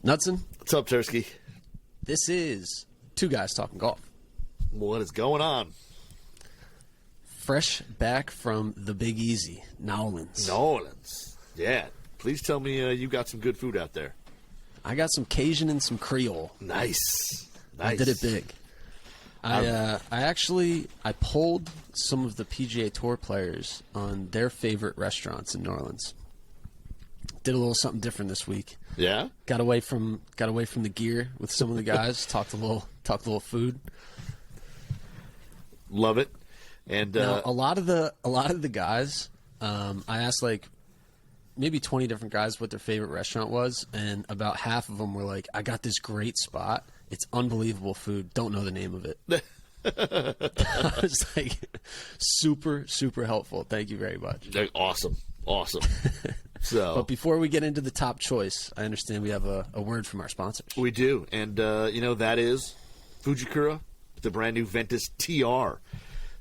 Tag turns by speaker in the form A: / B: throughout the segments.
A: Knudsen,
B: What's up, Tursky?
A: this is Two Guys Talking Golf.
B: What is going on?
A: Fresh back from the Big Easy, Nowlands.
B: Yeah. Please tell me you got some good food out there.
A: I got some Cajun and some Creole.
B: Nice.
A: I did it big. I polled some of the PGA Tour players on their favorite restaurants in New Orleans. Did a little something different this week.
B: Yeah?
A: Got away from the gear with some of the guys. talked a little food.
B: Love it. And
A: now, a lot of the guys, I asked like maybe 20 different guys what their favorite restaurant was, and about half of them were like, "I got this great spot. It's unbelievable food. Don't know the name of it." I was like, super, super helpful. Thank you very much.
B: Awesome. So,
A: but before we get into the top choice, I understand we have a word from our sponsors.
B: we do. And, that is Fujikura, the brand new Ventus TR.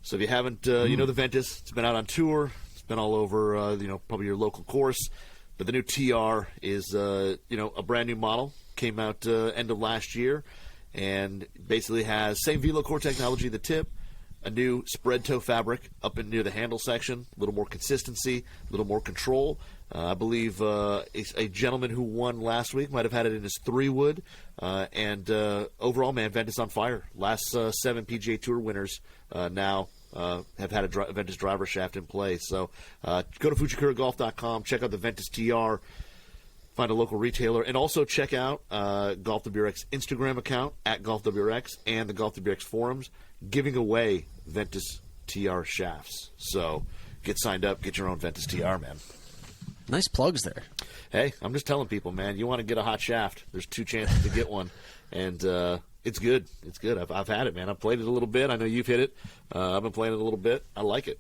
B: So if you haven't, the Ventus, it's been out on tour. It's been all over, probably your local course. But the new TR is, a brand new model. Came out end of last year. And basically has same velo core technology, the tip, a new spread toe fabric up in near the handle section, a little more consistency, a little more control. I believe a gentleman who won last week might have had it in his 3-wood. And overall, man, Ventus on fire. Last 7 PGA Tour winners now have had a Ventus driver shaft in play. So go to FujikuraGolf.com, check out the Ventus TR, find a local retailer, and also check out GolfWRX Instagram account at GolfWRX and the GolfWRX forums, giving away Ventus TR shafts. So get signed up, get your own Ventus TR, man.
A: Nice plugs there.
B: Hey, I'm just telling people, man, you want to get a hot shaft, there's 2 chances to get one. And it's good. It's good. I've had it, man. I've played it a little bit. I know you've hit it. I've been playing it a little bit. I like it.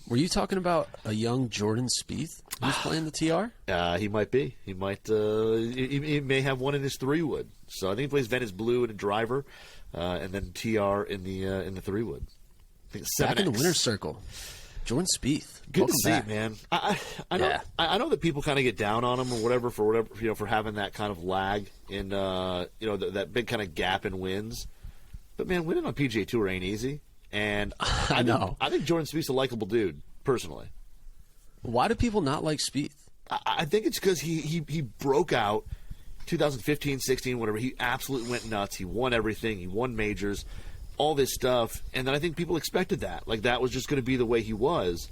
A: Were you talking about a young Jordan Spieth who's playing the TR?
B: He might be. He might. He may have one in his 3-wood. So I think he plays Ventus Blue and a driver, and then TR in the 3-wood. I think it's 7X.
A: Back in the winner's circle. Jordan Spieth.
B: Good
A: Welcome
B: to see,
A: back.
B: man. I know that people kind of get down on him or whatever for having that kind of lag in that big kind of gap in wins. But man, winning on PGA Tour ain't easy. And I think Jordan Spieth's a likable dude, personally.
A: Why do people not like Spieth?
B: I think it's because he broke out 2015, 16, whatever. He absolutely went nuts. He won everything. He won majors, all this stuff. And then I think people expected that. Like, that was just going to be the way he was.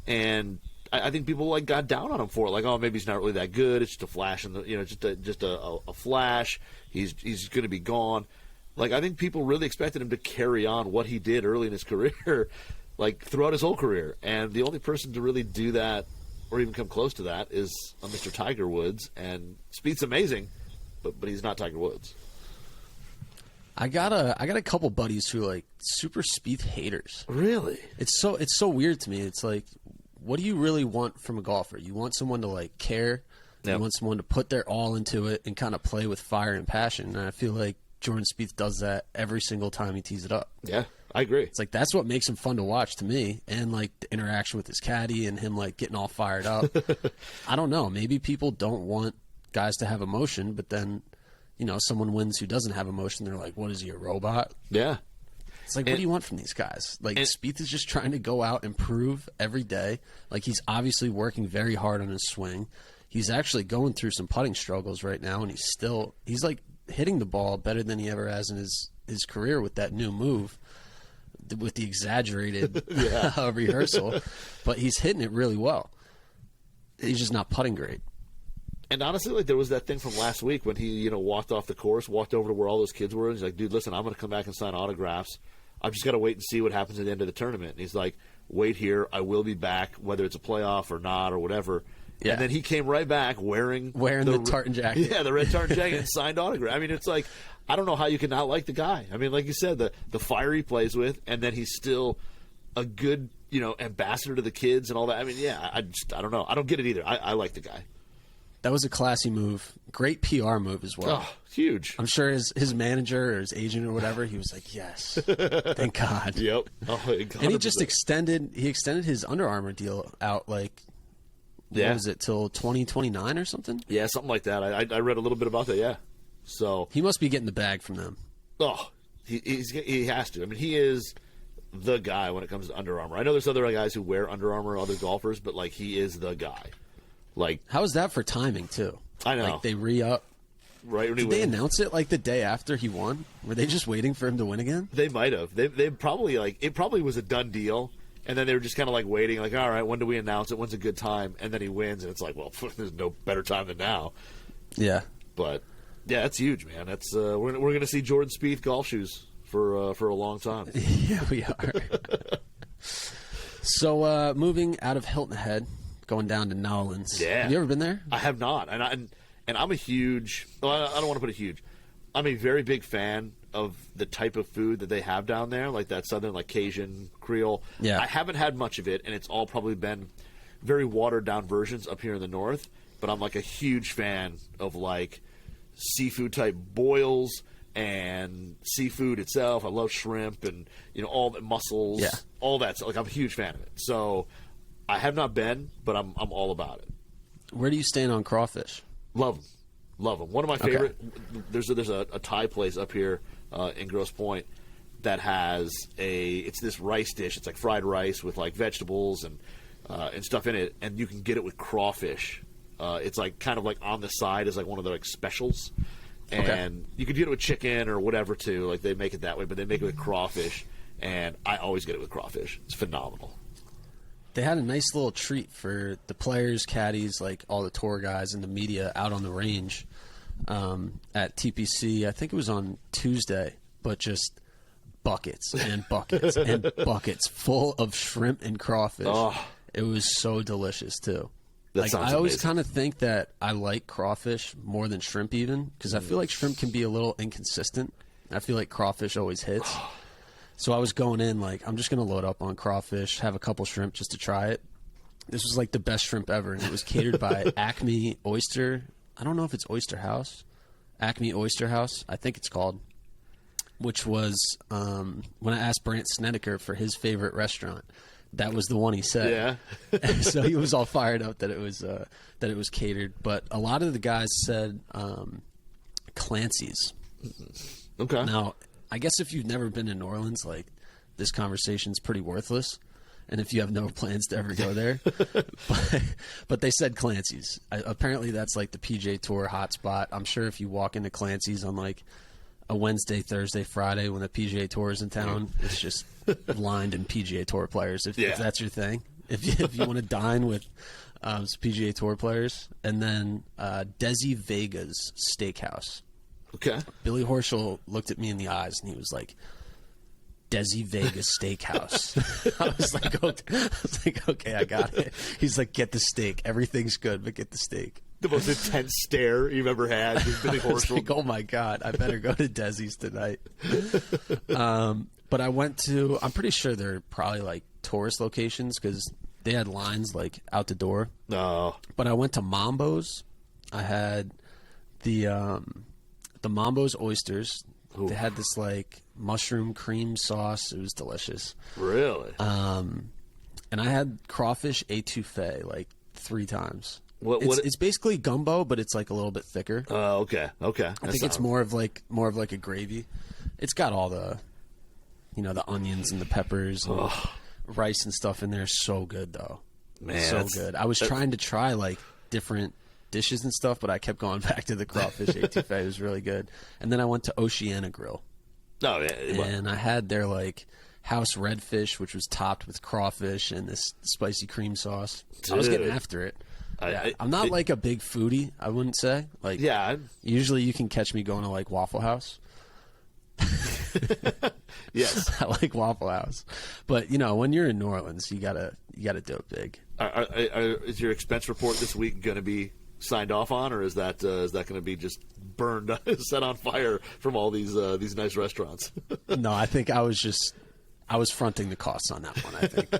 B: And I think people got down on him for it. Like, oh, maybe he's not really that good. It's just a flash in the, just a flash. He's going to be gone. Like, I think people really expected him to carry on what he did early in his career, like throughout his whole career. And the only person to really do that or even come close to that is Mr. Tiger Woods. And Spieth's amazing, but he's not Tiger Woods.
A: I got a couple buddies who are like super Spieth haters.
B: Really?
A: It's so weird to me. It's like, what do you really want from a golfer? You want someone to like care. Yep. You want someone to put their all into it and kind of play with fire and passion. And I feel like Jordan Spieth does that every single time he tees it up.
B: Yeah, I agree.
A: It's like that's what makes him fun to watch to me, and like the interaction with his caddy and him like getting all fired up. I don't know. Maybe people don't want guys to have emotion, but then someone wins who doesn't have emotion. They're like, "What is he, a robot?"
B: Yeah.
A: It's like, what do you want from these guys? Like, Spieth is just trying to go out and prove every day. Like, he's obviously working very hard on his swing. He's actually going through some putting struggles right now, and he's like hitting the ball better than he ever has in his career with that new move, with the exaggerated rehearsal. But he's hitting it really well. He's just not putting great.
B: And honestly, like, there was that thing from last week when he, walked off the course, walked over to where all those kids were, and he's like, dude, listen, I'm going to come back and sign autographs. I've just got to wait and see what happens at the end of the tournament. And he's like, wait here. I will be back, whether it's a playoff or not or whatever. Yeah. And then he came right back wearing
A: the tartan jacket.
B: Yeah, the red tartan jacket and signed autograph. I mean, it's like, I don't know how you can not like the guy. I mean, like you said, the fire he plays with, and then he's still a good, ambassador to the kids and all that. I mean, yeah, I don't know. I don't get it either. I like the guy.
A: That was a classy move. Great PR move as well.
B: Oh, huge.
A: I'm sure his manager or his agent or whatever, he was like, yes, thank God.
B: Yep. Oh, 100%.
A: And he just extended his Under Armour deal out like What was it, till 2029 or something?
B: Yeah, something like that. I read a little bit about that, yeah. So
A: he must be getting the bag from them.
B: Oh, he has to. I mean, he is the guy when it comes to Under Armour. I know there's other guys who wear Under Armour, other golfers, but, like, he is the guy. Like,
A: how is that for timing, too?
B: I know.
A: Like, they re-up.
B: Right.
A: Did they announce it, like, the day after he won? Were they just waiting for him to win again?
B: They might have. They probably, like, it probably was a done deal, and then they were just kind of, like, waiting, like, all right, when do we announce it? When's a good time? And then he wins, and it's like, well, there's no better time than now.
A: Yeah.
B: But, yeah, that's huge, man. That's we're going to see Jordan Spieth golf shoes for a long time.
A: Yeah, we are. So, moving out of Hilton Head, going down to Nolans.
B: Yeah.
A: Have you ever been there?
B: I have not. And I'm a huge – well, I don't want to put a huge – I'm a very big fan of the type of food that they have down there, like that southern, like Cajun, Creole.
A: Yeah.
B: I haven't had much of it, and it's all probably been very watered-down versions up here in the north. But I'm, like, a huge fan of, like, seafood-type boils and seafood itself. I love shrimp and, you know, all the mussels, all that. So, like, I'm a huge fan of it. So I have not been, but I'm all about it.
A: Where do you stand on crawfish?
B: Love them. One of my favorite. There's a Thai place up here in Grosse Pointe that has it's this rice dish. It's like fried rice with like vegetables and stuff in it, and you can get it with crawfish. It's like kind of like on the side as like one of the like specials, and you could get it with chicken or whatever too. Like they make it that way, but they make it with crawfish, and I always get it with crawfish. It's phenomenal.
A: They had a nice little treat for the players, caddies, like all the tour guys and the media out on the range at TPC. I think it was on Tuesday, but just buckets and buckets and buckets full of shrimp and crawfish. Oh. It was so delicious, too. Like I always kind of think that I like crawfish more than shrimp even because I feel like shrimp can be a little inconsistent. I feel like crawfish always hits. So I was going in like, I'm just going to load up on crawfish, have a couple shrimp just to try it. This was like the best shrimp ever, and it was catered by Acme Oyster. I don't know if it's Oyster House. Acme Oyster House, I think it's called, which was when I asked Brant Snedeker for his favorite restaurant, that was the one he said. Yeah. So he was all fired up that it was catered. But a lot of the guys said Clancy's.
B: Okay.
A: Now, I guess if you've never been in New Orleans, like, this conversation's pretty worthless, and if you have no plans to ever go there. but they said Clancy's. Apparently that's, like, the PGA Tour hotspot. I'm sure if you walk into Clancy's on, like, a Wednesday, Thursday, Friday when the PGA Tour is in town, it's just lined in PGA Tour players, if that's your thing. If you want to dine with PGA Tour players. And then Desi Vega's Steakhouse.
B: Okay.
A: Billy Horschel looked at me in the eyes and he was like, Desi Vegas Steakhouse. I was like, okay, I got it. He's like, get the steak. Everything's good, but get the steak.
B: The most intense stare you've ever had with Billy Horschel.
A: Like, oh my God, I better go to Desi's tonight. But I went to, I'm pretty sure they're probably like tourist locations because they had lines like out the door.
B: No.
A: But I went to Mambo's. I had the Mambo's oysters. Ooh. They had this like mushroom cream sauce. It was delicious.
B: Really?
A: And I had crawfish étouffée like 3 times. It's basically gumbo, but it's like a little bit thicker.
B: Oh, okay. I
A: think it's more of like a gravy. It's got all the, the onions and the peppers and rice and stuff in there. So good though.
B: Man,
A: so good. I was trying to try like different dishes and stuff, but I kept going back to the crawfish étouffée. It was really good. And then I went to Oceana Grill.
B: Oh yeah.
A: And I had their like house redfish, which was topped with crawfish and this spicy cream sauce. Dude. I was getting after it. I'm not like a big foodie, I wouldn't say. Like, usually you can catch me going to like Waffle House.
B: Yes,
A: I like Waffle House, but when you're in New Orleans, you gotta do it big.
B: Is your expense report this week going to be signed off on, or is that going to be just burned, set on fire from all these nice restaurants?
A: No, I think I was fronting the costs on that one. I think.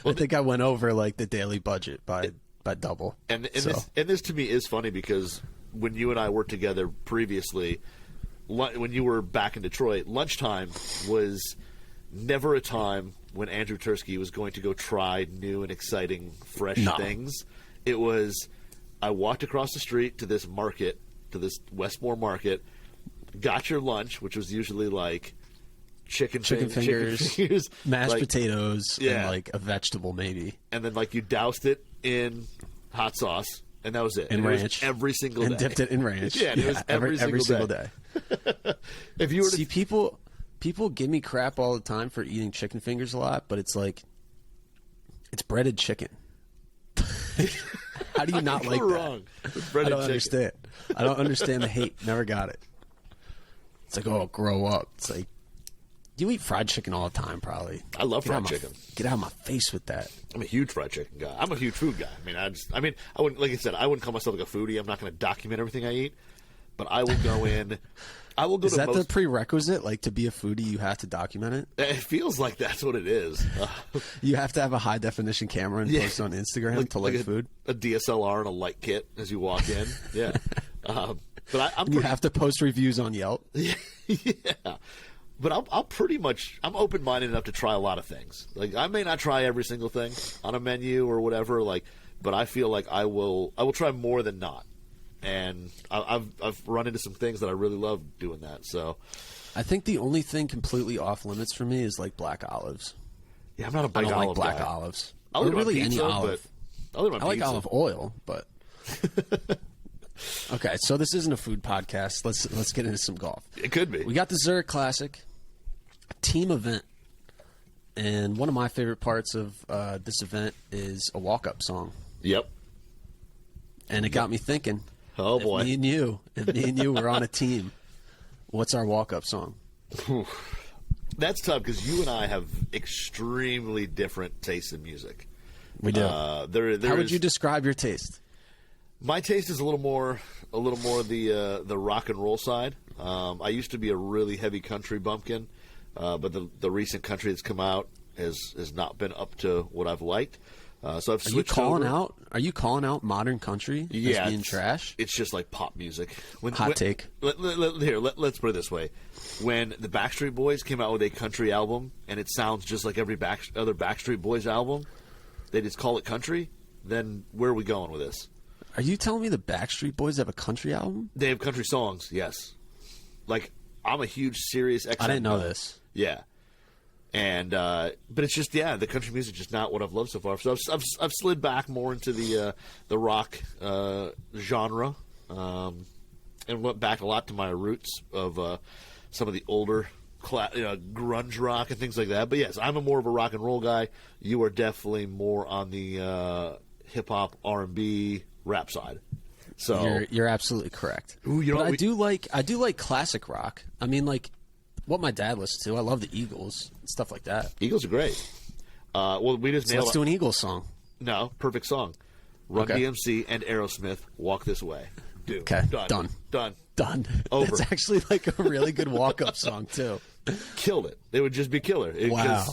A: I think I went over like the daily budget by double.
B: And this to me is funny because when you and I worked together previously, when you were back in Detroit, lunchtime was never a time when Andrew Tursky was going to go try new and exciting, fresh things. It was, I walked across the street to this market, to this Westmore market, got your lunch, which was usually like chicken fingers,
A: mashed
B: like,
A: potatoes, and like a vegetable maybe.
B: And then like you doused it in hot sauce, and that was it.
A: And
B: ranch.
A: It was
B: every single day.
A: And dipped it in ranch.
B: Yeah, and it was every single day. If you were
A: See, people give me crap all the time for eating chicken fingers a lot, but it's like, it's breaded chicken. How do you not like that?
B: Wrong. I
A: don't understand. I don't understand the hate. Never got it. It's like, oh, grow up. It's like, you eat fried chicken all the time, probably.
B: I love fried chicken.
A: Get out of my face with that.
B: I'm a huge fried chicken guy. I'm a huge food guy. I wouldn't, like I said, I wouldn't call myself like a foodie. I'm not going to document everything I eat, but I will go in. I will go.
A: Is that the prerequisite? Like, to be a foodie, you have to document it?
B: It feels like that's what it is.
A: You have to have a high definition camera and post on Instagram to like food.
B: A DSLR and a light kit as you walk in. Yeah. But
A: you have to post reviews on Yelp.
B: Yeah. But I'll pretty much, I'm open-minded enough to try a lot of things. Like, I may not try every single thing on a menu or whatever, like, but I feel like I will try more than not. And I've run into some things that I really love doing that. So
A: I think the only thing completely off limits for me is like black olives.
B: Yeah, I'm not a big
A: olive guy. I don't like black
B: guy.
A: Olives.
B: I'll eat
A: really
B: pizza,
A: any olive.
B: I
A: like olive oil, but okay. So this isn't a food podcast. Let's get into some golf.
B: It could be.
A: We got the Zurich Classic, a team event, and one of my favorite parts of this event is a walk-up song.
B: Yep.
A: And it got me thinking.
B: Oh boy!
A: If me and you were on a team, what's our walk-up song?
B: That's tough because you and I have extremely different tastes in music.
A: We do.
B: How
A: would you describe your taste?
B: My taste is a little more the rock and roll side. I used to be a really heavy country bumpkin, but the recent country that's come out has not been up to what I've liked. So I've switched over.
A: Are you calling out modern country as being trash?
B: It's just like pop music.
A: Hot take.
B: Let's put it this way: when the Backstreet Boys came out with a country album and it sounds just like every other Backstreet Boys album, they just call it country. Then where are we going with this?
A: Are you telling me the Backstreet Boys have a country album?
B: They have country songs, yes. Like, I'm a huge Sirius XM.
A: I didn't know this.
B: Yeah. And but it's just the country music is just not what I've loved so far. So I've slid back more into the rock genre, and went back a lot to my roots of some of the older grunge rock and things like that. But yes, I'm more of a rock and roll guy. You are definitely more on the hip hop, R&B, rap side. So
A: you're absolutely correct.
B: Ooh,
A: I do like classic rock. I mean, like what my dad listens to. I love the Eagles, stuff like that.
B: Eagles are great. We just
A: let's do an Eagles song.
B: No, perfect song. Run DMC and Aerosmith, Walk This Way. Dude,
A: okay, done. Over. That's actually like a really good walk-up song too.
B: Killed it. It would just be killer.
A: Wow.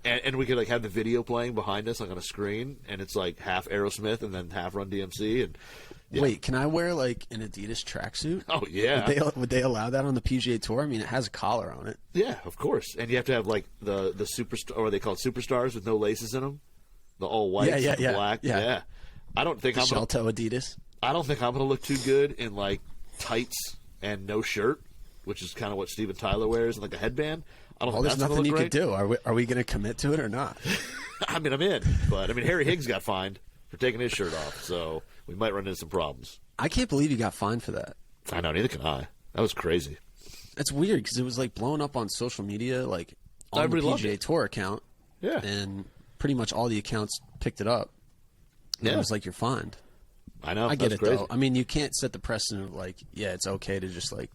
B: And we could like have the video playing behind us like on a screen, and it's like half Aerosmith and then half Run DMC. And
A: wait, can I wear like an Adidas tracksuit?
B: Oh yeah.
A: Would they allow that on the PGA Tour? I mean, it has a collar on it.
B: Yeah, of course. And you have to have like the superstar, or they call it superstars with no laces in them, the all white, black. Yeah. I don't think
A: shell toe Adidas.
B: I don't think I'm going to look too good in like tights and no shirt, which is kind of what Steven Tyler wears, and like a headband. I don't think
A: there's nothing you could do. Are we going to commit to it or not?
B: I mean, I'm in. But, I mean, Harry Higgs got fined for taking his shirt off, so we might run into some problems.
A: I can't believe he got fined for that.
B: I know, neither can I. That was crazy.
A: That's weird because it was, like, blowing up on social media, like, on the PGA Tour account.
B: Yeah.
A: And pretty much all the accounts picked it up. And it was like, you're fined.
B: I know.
A: I get it, crazy. Though. I mean, you can't set the precedent of, like, it's okay to just, like,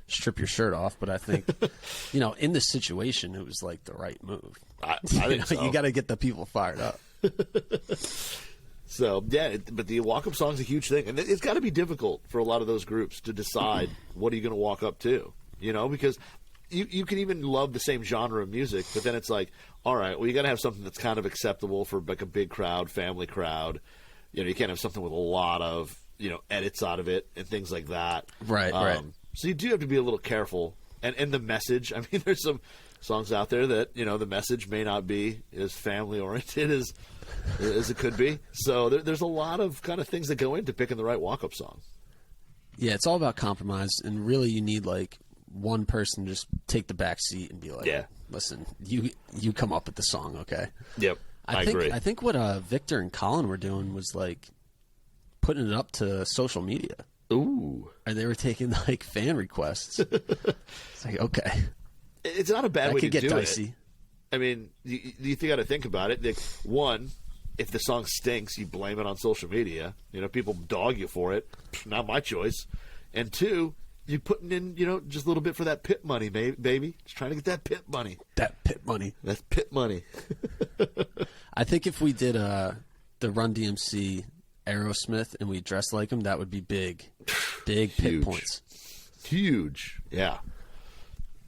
A: strip your shirt off, but I think, in this situation, it was like the right move.
B: I think so.
A: You got to get the people fired up.
B: So, but the walk-up song is a huge thing, and it's got to be difficult for a lot of those groups to decide what are you going to walk up to, because you can even love the same genre of music, but then it's like, all right, well, you got to have something that's kind of acceptable for like a big crowd, family crowd. You can't have something with a lot of edits out of it and things like that.
A: Right.
B: So you do have to be a little careful, and the message. I mean, there's songs out there that the message may not be as family oriented as it could be. So there's a lot of kind of things that go into picking the right walk-up song.
A: Yeah, it's all about compromise, and really you need like one person to just take the back seat and be like, listen, you come up with the song, okay?
B: Yep, I agree.
A: I think what Victor and Colin were doing was like putting it up to social media.
B: Ooh.
A: And they were taking like fan requests. It's like, okay.
B: It's not a bad way to do it.
A: That could get dicey.
B: I mean, you got to think about it. Like, one, if the song stinks, you blame it on social media. People dog you for it. Not my choice. And two, you putting in, just a little bit for that pit money, baby. Just trying to get that pit money.
A: That pit money.
B: That's pit money.
A: I think if we did the Run DMC Aerosmith and we dressed like them, that would be big pit points.
B: Huge, yeah.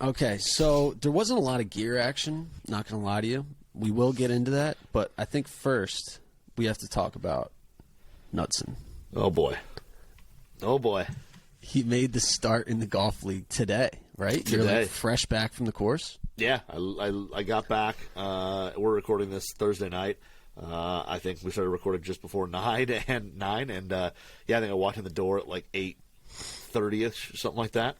A: Okay, so there wasn't a lot of gear action, not going to lie to you. We will get into that, but I think first we have to talk about Knudsen.
B: Oh, boy.
A: He made the start in the golf league today, right? You're like fresh back from the course?
B: Yeah, I got back. We're recording this Thursday night. I think we started recording just before 9, and I think I walked in the door at like 8:30ish, something like that.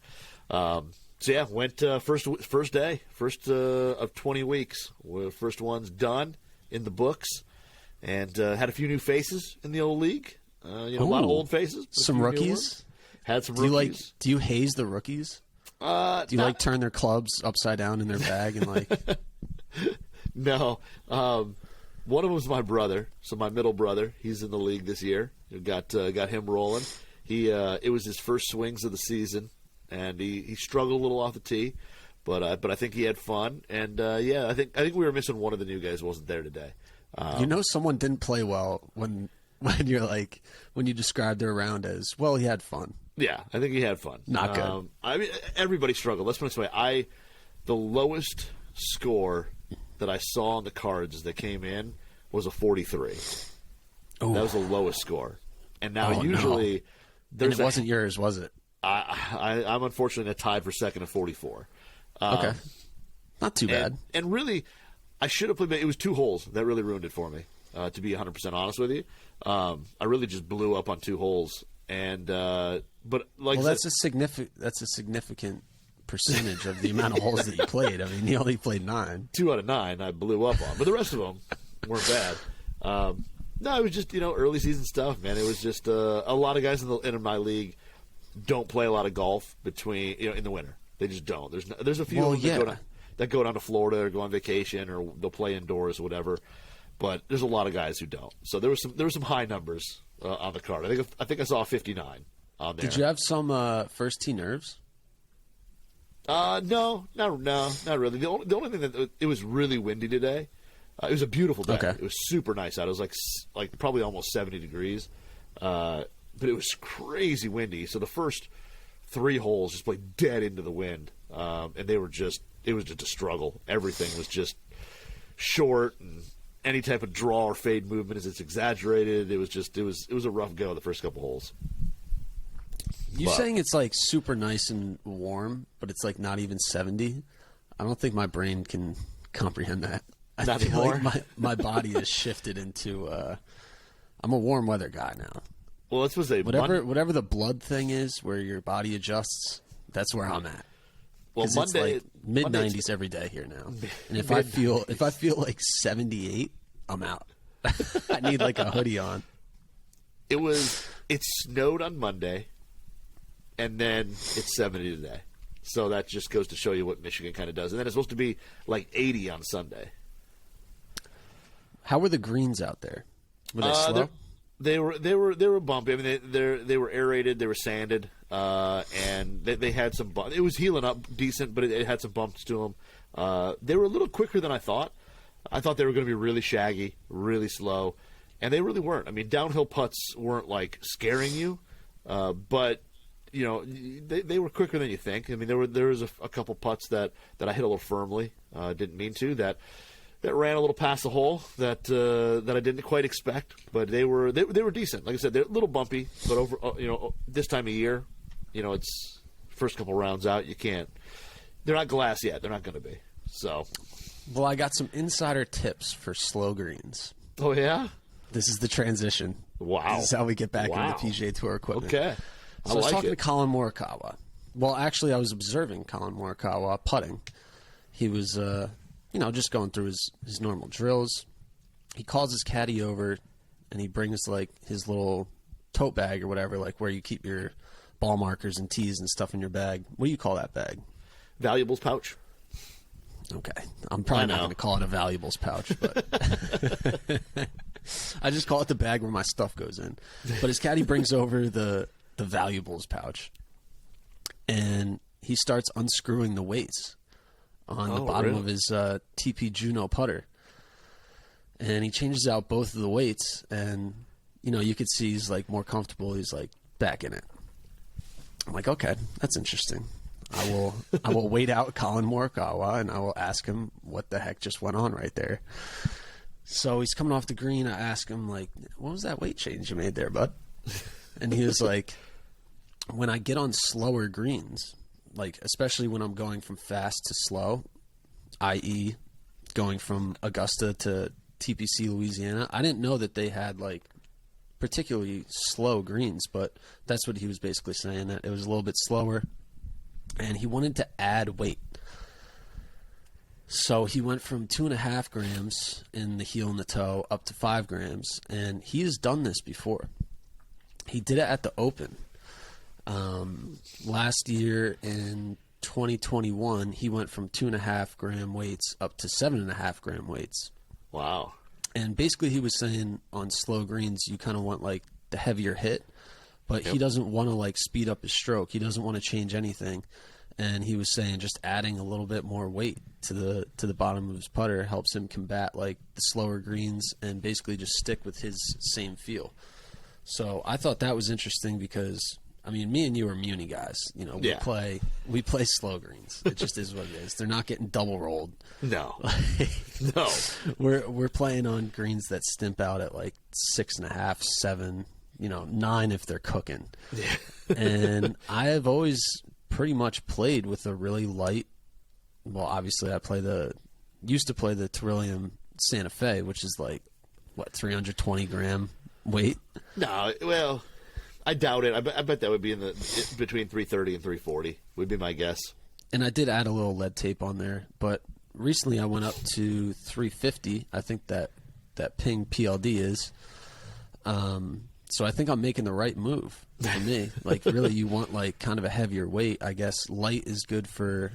B: So yeah, went first day, of 20 weeks. First one's done in the books, and had a few new faces in the old league. A lot of old faces.
A: Some rookies.
B: Had some rookies.
A: Do you haze the rookies? Do you like turn their clubs upside down in their bag and like?
B: No. One of them was my brother, so my middle brother. He's in the league this year. Got him rolling. It was his first swings of the season, and he struggled a little off the tee, but I think he had fun. And I think we were missing one of the new guys who wasn't there today.
A: Someone didn't play well when you're like when you described their round as well. He had fun.
B: Yeah, I think he had fun.
A: Not good.
B: I mean, everybody struggled. Let's put it this way. The lowest score that I saw on the cards that came in was a 43. Ooh. That was the lowest score. And now usually
A: there's it wasn't yours, was it?
B: I'm unfortunately tied for second at 44.
A: Okay. Not too bad.
B: And really, I should have played. It was 2 holes that really ruined it for me, to be 100% honest with you. I really just blew up on 2 holes. And but like
A: that's a significant percentage of the amount of holes that you played. I mean, you only played 9.
B: 2 out of 9 I blew up on, but the rest of them weren't bad. No, it was just early season stuff, man. It was just a lot of guys in my league don't play a lot of golf between in the winter. They just don't. There's a few that go down to Florida or go on vacation or they'll play indoors or whatever. But there's a lot of guys who don't. So there were some high numbers on the card. I think I saw 59 on there.
A: Did you have some first tee nerves?
B: No, not really. The only thing that it was really windy today. It was a beautiful day.
A: Okay.
B: It was super nice out. It was like probably almost 70 degrees, but it was crazy windy. So the first 3 holes just played dead into the wind, and it was just a struggle. Everything was just short, and any type of draw or fade movement is exaggerated. It was a rough go the first couple holes.
A: Saying it's like super nice and warm, but it's like not even 70. I don't think my brain can comprehend that. I feel like my body has shifted into I'm a warm weather guy now.
B: Well, let's say
A: whatever the blood thing is, where your body adjusts. That's where I'm at.
B: Well, Monday,
A: it's like mid-90s every day here now, and if I feel like 78, I'm out. I need like a hoodie on.
B: It snowed on Monday, and then it's 70 today. So that just goes to show you what Michigan kind of does. And then it's supposed to be like 80 on Sunday.
A: How were the greens out there? Were they slow?
B: They were bumpy. I mean, they were aerated, they were sanded, and they had some bumps. It was healing up decent, but it had some bumps to them. They were a little quicker than I thought. I thought they were going to be really shaggy, really slow, and they really weren't. I mean, downhill putts weren't like scaring you, but they were quicker than you think. I mean, there was a couple putts that I hit a little firmly, didn't mean to, that ran a little past the hole that I didn't quite expect, but they were decent. Like I said, they're a little bumpy, but over this time of year, it's first couple rounds out, you can't. They're not glass yet. They're not going to be. So,
A: Well, I got some insider tips for slow greens.
B: oh yeah,
A: This is the transition.
B: wow.
A: This is how we get back
B: Wow.
A: into PGA Tour equipment.
B: Okay,
A: So I was talking to Colin Morikawa. Well, actually, I was observing Colin Morikawa putting. He was, just going through his normal drills. He calls his caddy over, and he brings, like, his little tote bag or whatever, like where you keep your ball markers and tees and stuff in your bag. What do you call that bag?
B: Valuables pouch.
A: Okay. I'm probably not going to call it a valuables pouch, but I just call it the bag where my stuff goes in. But his caddy brings over the valuables pouch, and he starts unscrewing the weights on the bottom of his TP Juno putter. And he changes out both of the weights, and, you could see he's, like, more comfortable. He's, like, back in it. I'm like, okay, that's interesting. I will wait out Colin Morikawa, and I will ask him what the heck just went on right there. So he's coming off the green. I ask him, like, what was that weight change you made there, bud? And he was like, when I get on slower greens, like, especially when I'm going from fast to slow, i.e. going from Augusta to TPC Louisiana, I didn't know that they had, like, particularly slow greens, but that's what he was basically saying, that it was a little bit slower. And he wanted to add weight. So he went from 2.5 grams in the heel and the toe up to 5 grams. And he has done this before. He did it at the Open. Last year in 2021, he went from 2.5 gram weights up to 7.5 gram weights.
B: Wow.
A: And basically he was saying on slow greens, you kind of want, like, the heavier hit. But he doesn't want to, like, speed up his stroke. He doesn't want to change anything. And he was saying just adding a little bit more weight to the bottom of his putter helps him combat, like, the slower greens and basically just stick with his same feel. So I thought that was interesting because, I mean, me and you are Muni guys. We play slow greens. It just is what it is. They're not getting double rolled.
B: No. No.
A: We're playing on greens that stimp out at, like, 6.5, 7. 9 if they're cooking. Yeah. And I have always pretty much played with a really light. Well, obviously, used to play the Terillium Santa Fe, which is like 320 gram weight.
B: No, well, I doubt it. I bet that would be between 330 and 340 would be my guess.
A: And I did add a little lead tape on there, but recently I went up to 350. I think that Ping PLD is. So I think I'm making the right move for me. Like, really, you want, like, kind of a heavier weight. I guess light is good for,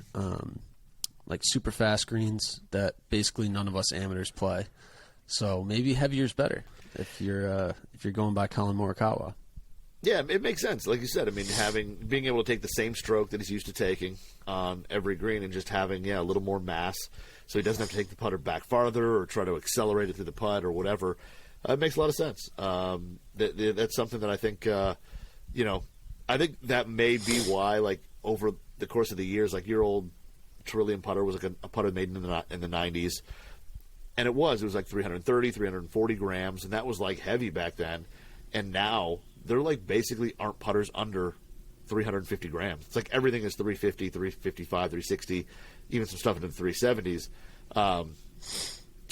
A: like, super fast greens that basically none of us amateurs play. So maybe heavier is better if you're going by Colin Morikawa.
B: Yeah, it makes sense. Like you said, I mean, being able to take the same stroke that he's used to taking on every green and just having a little more mass, so he doesn't have to take the putter back farther or try to accelerate it through the putt or whatever. It makes a lot of sense. That's something that I think, I think that may be why, like, over the course of the years, like, your old Terillium putter was like a putter made in the 90s. And it was like 330, 340 grams, and that was, like, heavy back then. And now they're, like, basically aren't putters under 350 grams. It's like everything is 350, 355, 360, even some stuff into the 370s.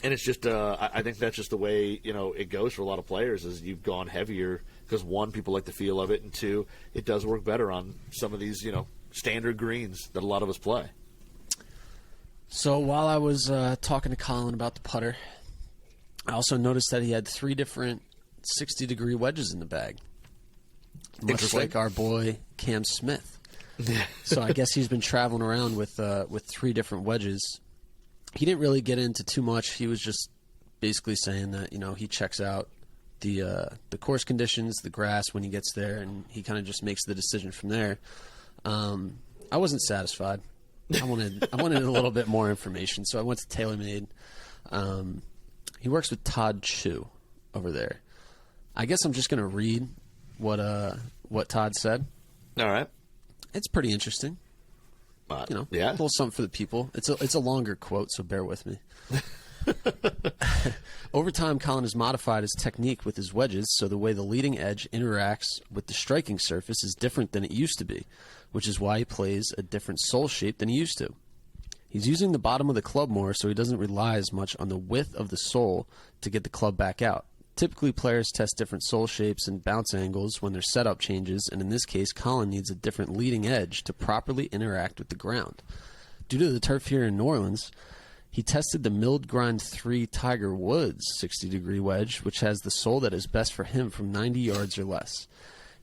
B: And it's just, I think that's just the way, it goes for a lot of players is you've gone heavier because, one, people like the feel of it, and two, it does work better on some of these, standard greens that a lot of us play.
A: So while I was talking to Colin about the putter, I also noticed that he had 3 different 60-degree wedges in the bag, much like our boy Cam Smith. So I guess he's been traveling around with 3 different wedges. He didn't really get into too much. He was just basically saying that, he checks out the course conditions, the grass when he gets there, and he kind of just makes the decision from there. I wasn't satisfied. I wanted a little bit more information, so I went to TaylorMade. He works with Todd Chu over there. I guess I'm just going to read what Todd said. All right. It's pretty interesting.
B: Yeah.
A: A little something for the people. It's a longer quote, so bear with me. Over time, Colin has modified his technique with his wedges, so the way the leading edge interacts with the striking surface is different than it used to be, which is why he plays a different sole shape than he used to. He's using the bottom of the club more, so he doesn't rely as much on the width of the sole to get the club back out. Typically, players test different sole shapes and bounce angles when their setup changes, and in this case, Colin needs a different leading edge to properly interact with the ground. Due to the turf here in New Orleans, he tested the milled grind 3 Tiger Woods 60-degree wedge, which has the sole that is best for him from 90 yards or less,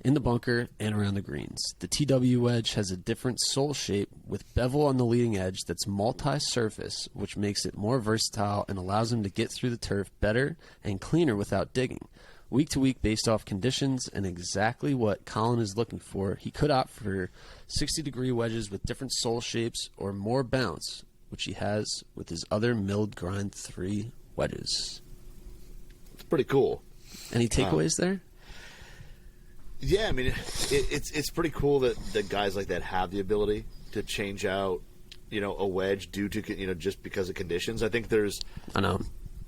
A: in the bunker and around the greens. The TW wedge has a different sole shape with bevel on the leading edge that's multi-surface, which makes it more versatile and allows him to get through the turf better and cleaner without digging. Week to week, based off conditions and exactly what Colin is looking for, he could opt for 60-degree wedges with different sole shapes or more bounce, which he has with his other milled grind 3 wedges.
B: It's pretty cool.
A: Any takeaways there?
B: Yeah, I mean, it's pretty cool that guys like that have the ability to change out, a wedge due to, just because of conditions. I think
A: I know.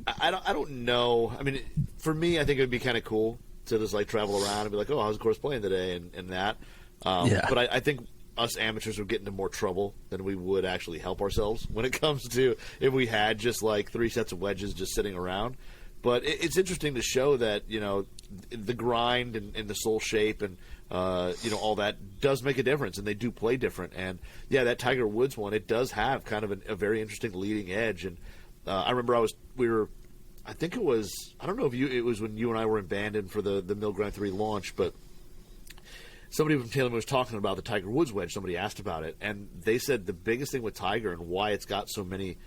B: I don't know. I mean, for me, I think it would be kind of cool to just travel around and be like, oh, how's the course playing today and that.
A: Yeah.
B: But I think us amateurs would get into more trouble than we would actually help ourselves when it comes to if we had just 3 sets of wedges just sitting around. But it's interesting to show that, the grind and the sole shape and, all that does make a difference, and they do play different. And, yeah, that Tiger Woods one, it does have kind of a very interesting leading edge. And I remember I think it was, I don't know if it was when you and I were in Bandon for the Mill Grind 3 launch, but somebody from Taylor was talking about the Tiger Woods wedge. Somebody asked about it, and they said the biggest thing with Tiger and why it's got so many,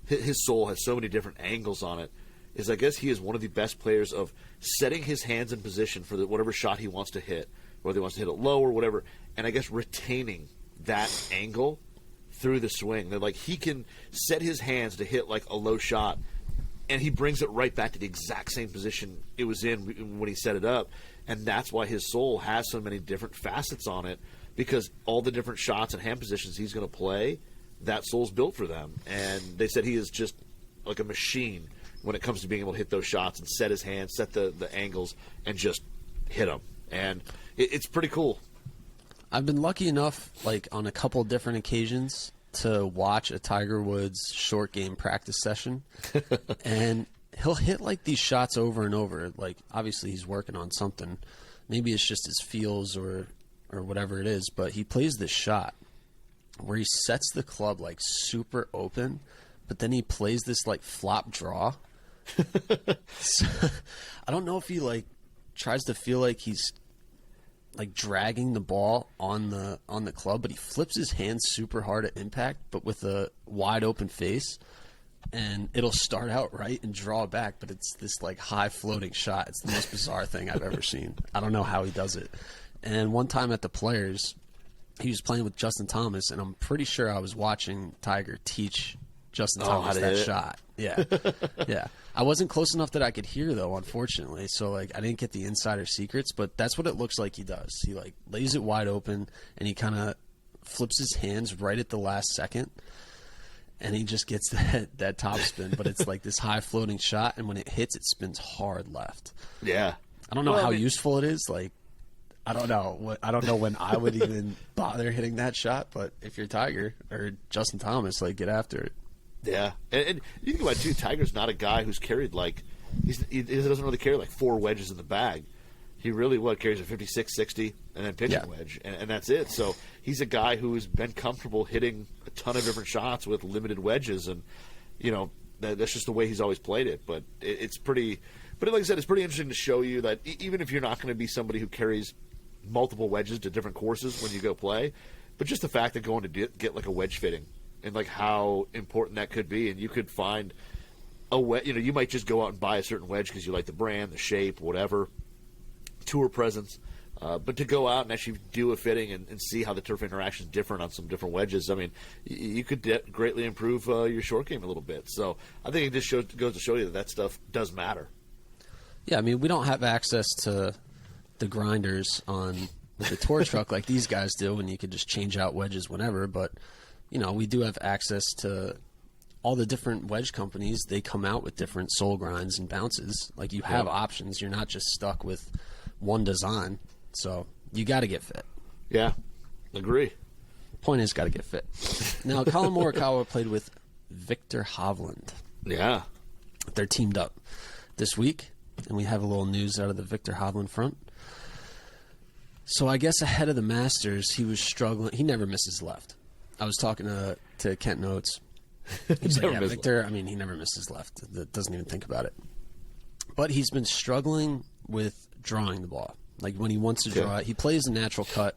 B: his sole has so many different angles on it, is I guess he is one of the best players of setting his hands in position for whatever shot he wants to hit, whether he wants to hit it low or whatever, and I guess retaining that angle through the swing. That he can set his hands to hit a low shot, and he brings it right back to the exact same position it was in when he set it up, and that's why his sole has so many different facets on it, because all the different shots and hand positions he's going to play, that sole's built for them. And they said he is just like a machine when it comes to being able to hit those shots and set his hands, set the angles, and just hit them. And it's pretty cool.
A: I've been lucky enough, on a couple different occasions, to watch a Tiger Woods short game practice session. And he'll hit, these shots over and over. Obviously he's working on something. Maybe it's just his feels or whatever it is. But he plays this shot where he sets the club, super open, but then he plays this, flop draw. So, I don't know if he tries to feel like he's dragging the ball on the club, but he flips his hands super hard at impact, but with a wide open face, and it'll start out right and draw back, but it's this high floating shot. It's the most bizarre thing I've ever seen. I don't know how he does it. And one time at the Players, he was playing with Justin Thomas, and I'm pretty sure I was watching Tiger teach Justin Thomas that shot. Yeah. Yeah. I wasn't close enough that I could hear, though, unfortunately. So, I didn't get the insider secrets, but that's what it looks like he does. He, lays it wide open, and he kind of flips his hands right at the last second, and he just gets that top spin. But it's this high floating shot, and when it hits, it spins hard left.
B: Yeah.
A: I don't know how useful it is. I don't know. I don't know when I would even bother hitting that shot, but if you're Tiger or Justin Thomas, get after it.
B: Yeah, and you think about it too. Tiger's not a guy who's carried he doesn't really carry 4 wedges in the bag. He really carries a 56, 60, and then pitching wedge, and that's it. So he's a guy who's been comfortable hitting a ton of different shots with limited wedges, and that's just the way he's always played it. But it's pretty. But like I said, it's pretty interesting to show you that even if you're not going to be somebody who carries multiple wedges to different courses when you go play, but just the fact that going to get a wedge fitting. And how important that could be, and you could find a wedge. You might just go out and buy a certain wedge because you like the brand, the shape, whatever, tour presence. But to go out and actually do a fitting and see how the turf interaction is different on some different wedges, I mean, you could greatly improve your short game a little bit. So I think it just goes to show you that stuff does matter.
A: Yeah, I mean, we don't have access to the grinders on the tour truck like these guys do, and you could just change out wedges whenever, but we do have access to all the different wedge companies. They come out with different sole grinds and bounces. You have options. You're not just stuck with one design. So you got to get fit.
B: Yeah, agree.
A: Point is, got to get fit. Now, Colin Morikawa played with Victor Hovland.
B: Yeah.
A: They're teamed up this week, and we have a little news out of the Victor Hovland front. So I guess ahead of the Masters, he was struggling. He never misses left. I was talking to Kent Notes. He's like, yeah, Victor, I mean, he never misses left. Doesn't even think about it. But he's been struggling with drawing the ball. Like when he wants to draw it, he plays a natural cut.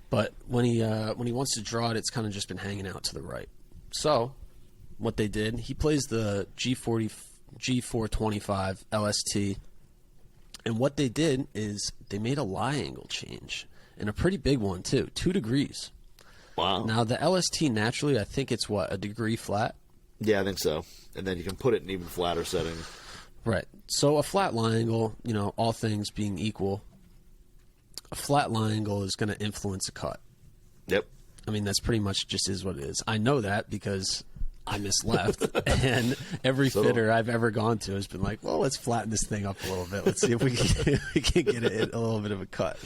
A: But when he wants to draw it, it's kind of just been hanging out to the right. So what they did, he plays the G425 LST. And what they did is they made a lie angle change, and a pretty big one too, 2 degrees.
B: Wow.
A: Now the LST naturally, I think it's what, a degree flat?
B: Yeah, I think so. And then you can put it in even flatter setting.
A: Right. So a flat lie angle, all things being equal, a flat lie angle is going to influence a cut.
B: Yep.
A: I mean, that's pretty much just is what it is. I know that because I miss left, and every fitter I've ever gone to has been like, well, let's flatten this thing up a little bit. Let's see if we can get it a little bit of a cut.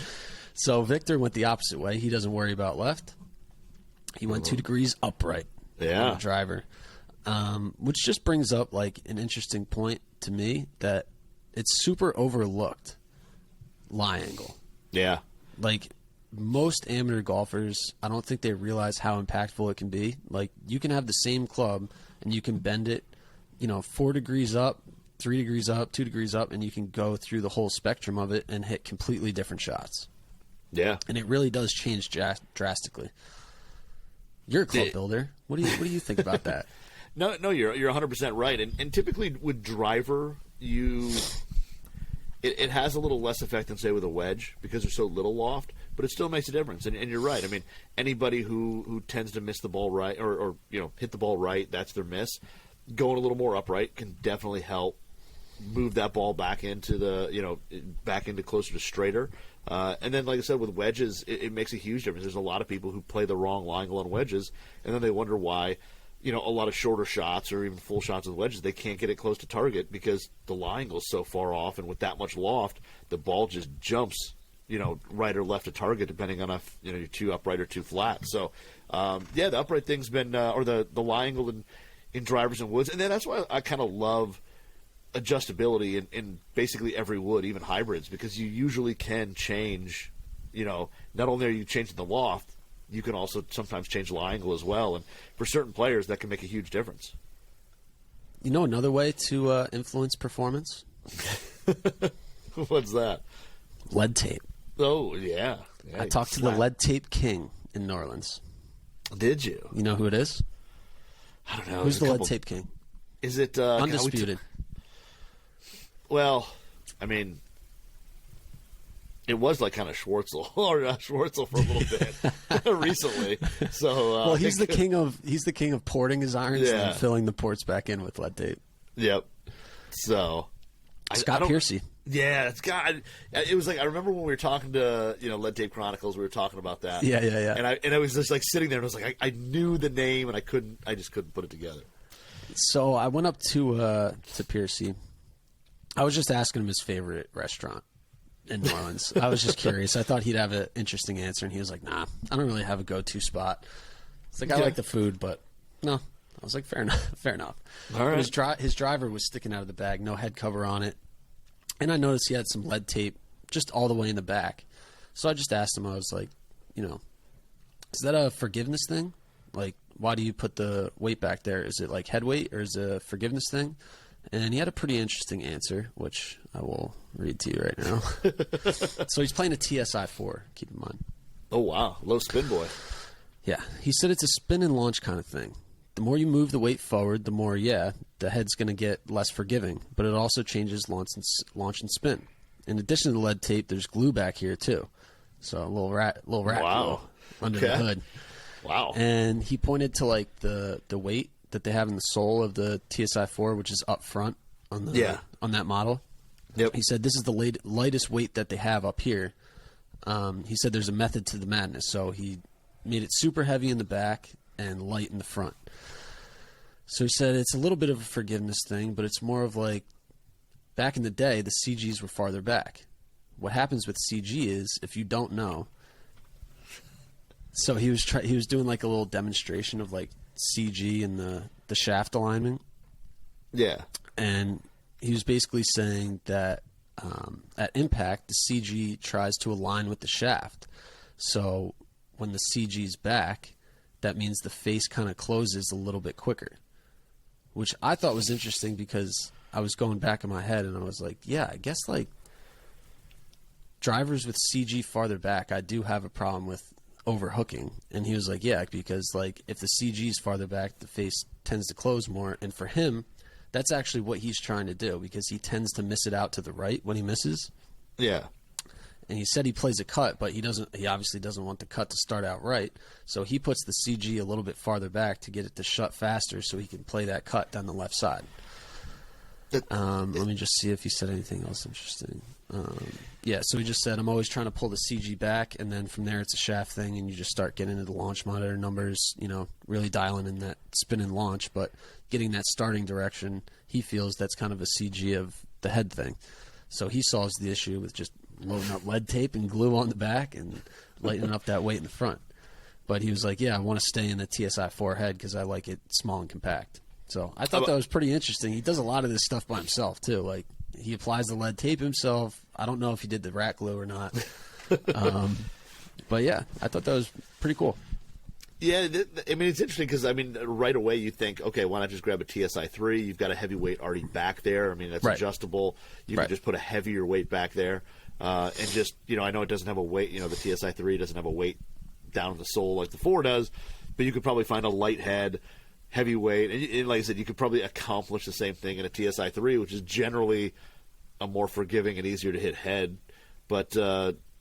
A: So Victor went the opposite way. He doesn't worry about left. He went 2 degrees upright on the driver, which just brings up like an interesting point to me that it's super overlooked lie angle.
B: Yeah.
A: Like most amateur golfers, I don't think they realize how impactful it can be. Like you can have the same club and you can bend it, 4 degrees up, 3 degrees up, 2 degrees up, and you can go through the whole spectrum of it and hit completely different shots.
B: Yeah.
A: And it really does change drastically. You're a club builder. What do you think about that?
B: No, you're 100% right. And typically with driver, it has a little less effect than say with a wedge because there's so little loft, but it still makes a difference. And you're right. I mean, anybody who tends to miss the ball right or hit the ball right, that's their miss. Going a little more upright can definitely help move that ball back into back into closer to straighter. And then, like I said, with wedges, it makes a huge difference. There's a lot of people who play the wrong lie angle on wedges, and then they wonder why, a lot of shorter shots or even full shots with wedges, they can't get it close to target because the lie angle is so far off, and with that much loft, the ball just jumps, right or left to target, depending on if you're too upright or too flat. So, the upright thing's been, or the lie angle in drivers and woods, and then that's why I kind of love adjustability in basically every wood, even hybrids, because you usually can change, not only are you changing the loft, you can also sometimes change lie angle as well. And for certain players, that can make a huge difference.
A: Another way to influence performance?
B: What's that?
A: Lead tape.
B: Oh, yeah.
A: I talked to the lead tape king in New Orleans.
B: Did you?
A: You know who it is?
B: I don't know.
A: Who's the lead tape king?
B: Is it
A: undisputed?
B: Well, I mean, it was like kind of Schwartzel or Schwartzel for a little bit recently. So,
A: he's the king of porting his irons and filling the ports back in with lead tape.
B: Yep. So,
A: Scott Piercy.
B: Yeah, it was like I remember when we were talking to Lead Tape Chronicles, we were talking about that.
A: Yeah.
B: And I was just like sitting there, and I was like, I knew the name, and I just couldn't put it together.
A: So I went up to Piercy. I was just asking him his favorite restaurant in New Orleans. I was just curious. I thought he'd have an interesting answer, and he was like, nah, I don't really have a go-to spot. It's like, I like the food, but no. I was like, fair enough.
B: All right.
A: His driver was sticking out of the bag, no head cover on it. And I noticed he had some lead tape just all the way in the back. So I just asked him, I was like, is that a forgiveness thing? Like, why do you put the weight back there? Is it like head weight or is it a forgiveness thing? And he had a pretty interesting answer, which I will read to you right now. So he's playing a TSI-4, keep in mind.
B: Oh, wow. Low spin boy.
A: Yeah. He said it's a spin and launch kind of thing. The more you move the weight forward, the more, the head's going to get less forgiving. But it also changes launch and spin. In addition to the lead tape, there's glue back here, too. So a little rat glue under the hood.
B: Wow.
A: And he pointed to, like, the weight that they have in the sole of the TSI-4, which is up front on that model.
B: Yep.
A: He said this is the lightest weight that they have up here. He said there's a method to the madness, so he made it super heavy in the back and light in the front. So he said it's a little bit of a forgiveness thing, but it's more of like back in the day, the CGs were farther back. What happens with CG is, if you don't know, So he was doing like a little demonstration of like CG and the shaft alignment.
B: Yeah.
A: And he was basically saying that at impact, the CG tries to align with the shaft. So when the CG's back, that means the face kind of closes a little bit quicker, which I thought was interesting because I was going back in my head and I was like, yeah, I guess like drivers with CG farther back, I do have a problem with overhooking. And he was like, yeah, because like if the CG is farther back, the face tends to close more. And for him, that's actually what he's trying to do because he tends to miss it out to the right when he misses.
B: Yeah.
A: And he said he plays a cut, but he obviously doesn't want the cut to start out right. So he puts the CG a little bit farther back to get it to shut faster so he can play that cut down the left side. Let me just see if he said anything else interesting. Yeah, so he just said, I'm always trying to pull the CG back, and then from there it's a shaft thing, and you just start getting into the launch monitor numbers, really dialing in that spin and launch, but getting that starting direction, he feels that's kind of a CG of the head thing. So he solves the issue with just loading up lead tape and glue on the back and lightening up that weight in the front. But he was like, yeah, I want to stay in the TSI-4 head because I like it small and compact. So I thought that was pretty interesting. He does a lot of this stuff by himself, too. Like, he applies the lead tape himself. I don't know if he did the rack glue or not. But, yeah, I thought that was pretty cool.
B: Yeah, I mean, it's interesting because, right away you think, okay, why not just grab a TSI-3? You've got a heavy weight already back there. I mean, that's adjustable. You can just put a heavier weight back there. And just, I know it doesn't have a weight, the TSI-3 doesn't have a weight down in the sole like the 4 does, but you could probably find a light head, heavy weight, and like I said, you could probably accomplish the same thing in a TSI-3, which is generally a more forgiving and easier to hit head. But,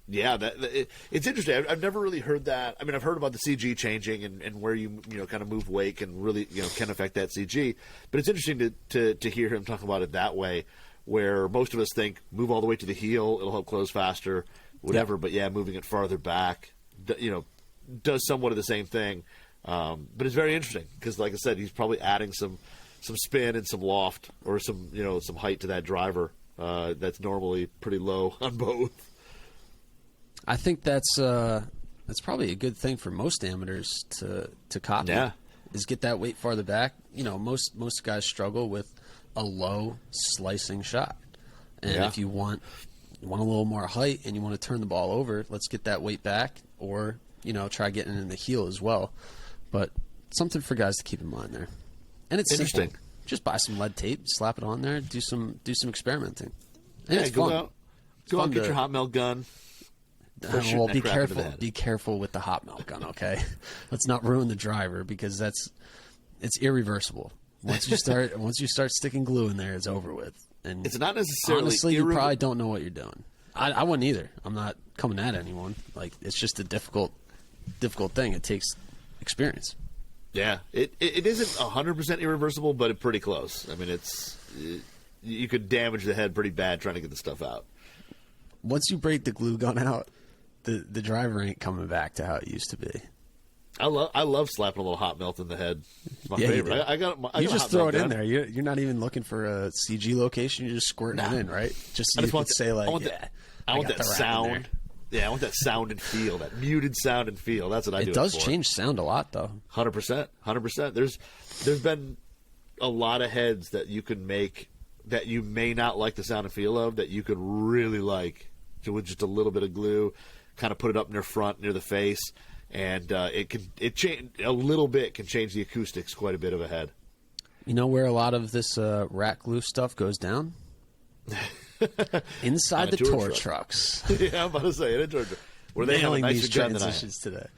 B: it's interesting. I've never really heard that. I mean, I've heard about the CG changing and where you kind of move weight can really, can affect that CG. But it's interesting to hear him talk about it that way, where most of us think move all the way to the heel, it'll help close faster, whatever. Yeah. But yeah, moving it farther back, does somewhat of the same thing. But it's very interesting because, like I said, he's probably adding some spin and some loft or some height to that driver that's normally pretty low on both.
A: I think that's probably a good thing for most amateurs to copy.
B: Yeah,
A: is get that weight farther back. Most guys struggle with a low slicing shot, and if you want a little more height and you want to turn the ball over, let's get that weight back, or try getting it in the heel as well. But something for guys to keep in mind there. And it's
B: interesting.
A: Simple. Just buy some lead tape, slap it on there, do some experimenting. And it's
B: go
A: fun.
B: Go out, get your hot melt gun.
A: Well, be careful. Be careful with the hot melt gun, okay? Let's not ruin the driver because it's irreversible. Once you start sticking glue in there, it's over with. And
B: it's not necessarily
A: honestly, you probably don't know what you're doing. I wouldn't either. I'm not coming at anyone. Like, it's just a difficult thing. It takes experience.
B: Yeah, it isn't 100% irreversible, but it's pretty close. I mean, you could damage the head pretty bad trying to get the stuff out.
A: Once you break the glue gun out, the driver ain't coming back to how it used to be.
B: I love slapping a little hot melt in the head. It's my favorite.
A: You just throw it in there. You're not even looking for a CG location. You're just squirting it in, right? Just so you can say like,
B: I want that sound. Yeah, I want that sound and feel, that muted sound and feel. That's what I do.
A: It does change sound a lot, though.
B: 100%. There's been a lot of heads that you can make that you may not like the sound and feel of that you could really like with just a little bit of glue, kind of put it up near front, near the face, and it change a little bit can change the acoustics quite a bit of a head.
A: You know where a lot of this rack glue stuff goes down? Inside the tour trucks.
B: Yeah, I'm about to say, in a tour truck. Where they have a nicer gun than I have.
A: Today.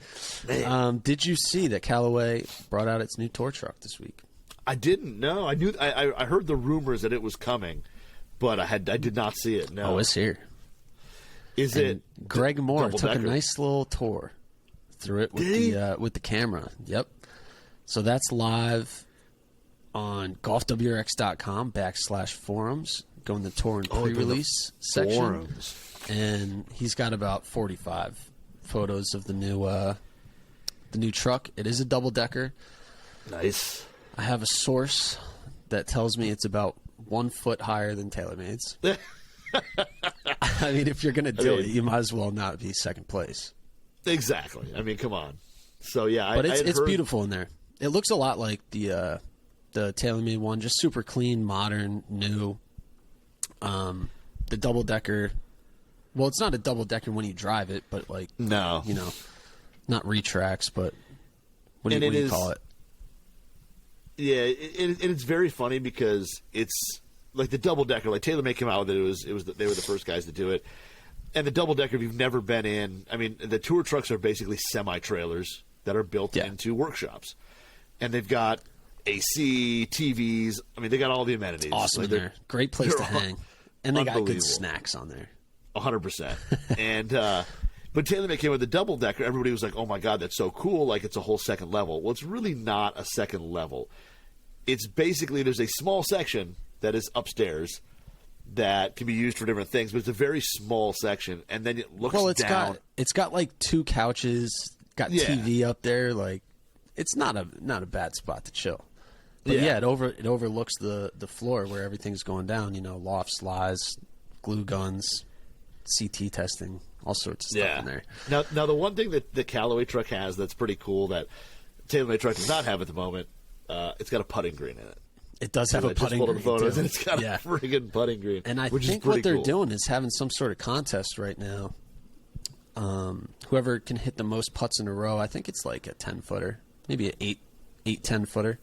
A: Did you see that Callaway brought out its new tour truck this week?
B: I didn't know. I heard the rumors that it was coming, but I did not see it. No.
A: Oh, it's here.
B: Is it?
A: Greg Moore took a nice little tour through it with the camera. Yep. So that's live on golfwrx.com/forums. Go in the tour and pre-release section.
B: Forums.
A: And he's got about 45 photos of the new truck. It is a double-decker.
B: Nice.
A: I have a source that tells me it's about 1 foot higher than TaylorMade's. I mean, if you're going to do it, you might as well not be second place.
B: Exactly. I mean, come on. So yeah,
A: but
B: I had
A: it's
B: heard,
A: beautiful in there. It looks a lot like the TaylorMade one, just super clean, modern, new. The double decker. Well, it's not a double decker when you drive it, but like
B: No.
A: Not retracts, but what do you call it?
B: Yeah, it's very funny because it's like the double decker. Like TaylorMade came out with it. They were the first guys to do it. And the double decker, if you've never been in, I mean, the tour trucks are basically semi trailers that are built into workshops, and they've got AC, TVs. I mean, they got all the amenities.
A: Awesome in there. Great place to hang, and they got good snacks on there.
B: 100%. And but TaylorMade came with the double decker. Everybody was like, "Oh my god, that's so cool! Like it's a whole second level." Well, it's really not a second level. It's basically there's a small section that is upstairs that can be used for different things, but it's a very small section, and then it looks down.
A: It's got like 2 couches, got TV up there. Like it's not a bad spot to chill. But it overlooks the floor where everything's going down. Lofts, lies, glue guns, CT testing, all sorts of stuff in there.
B: Now the one thing that the Callaway truck has that's pretty cool that TaylorMade truck does not have at the moment, it's got a putting green in it.
A: It does have a putting green,
B: photos, and it's got a friggin' putting green.
A: And I think what they're doing is having some sort of contest right now. Whoever can hit the most putts in a row, I think it's like a 10-footer, maybe an 10-footer.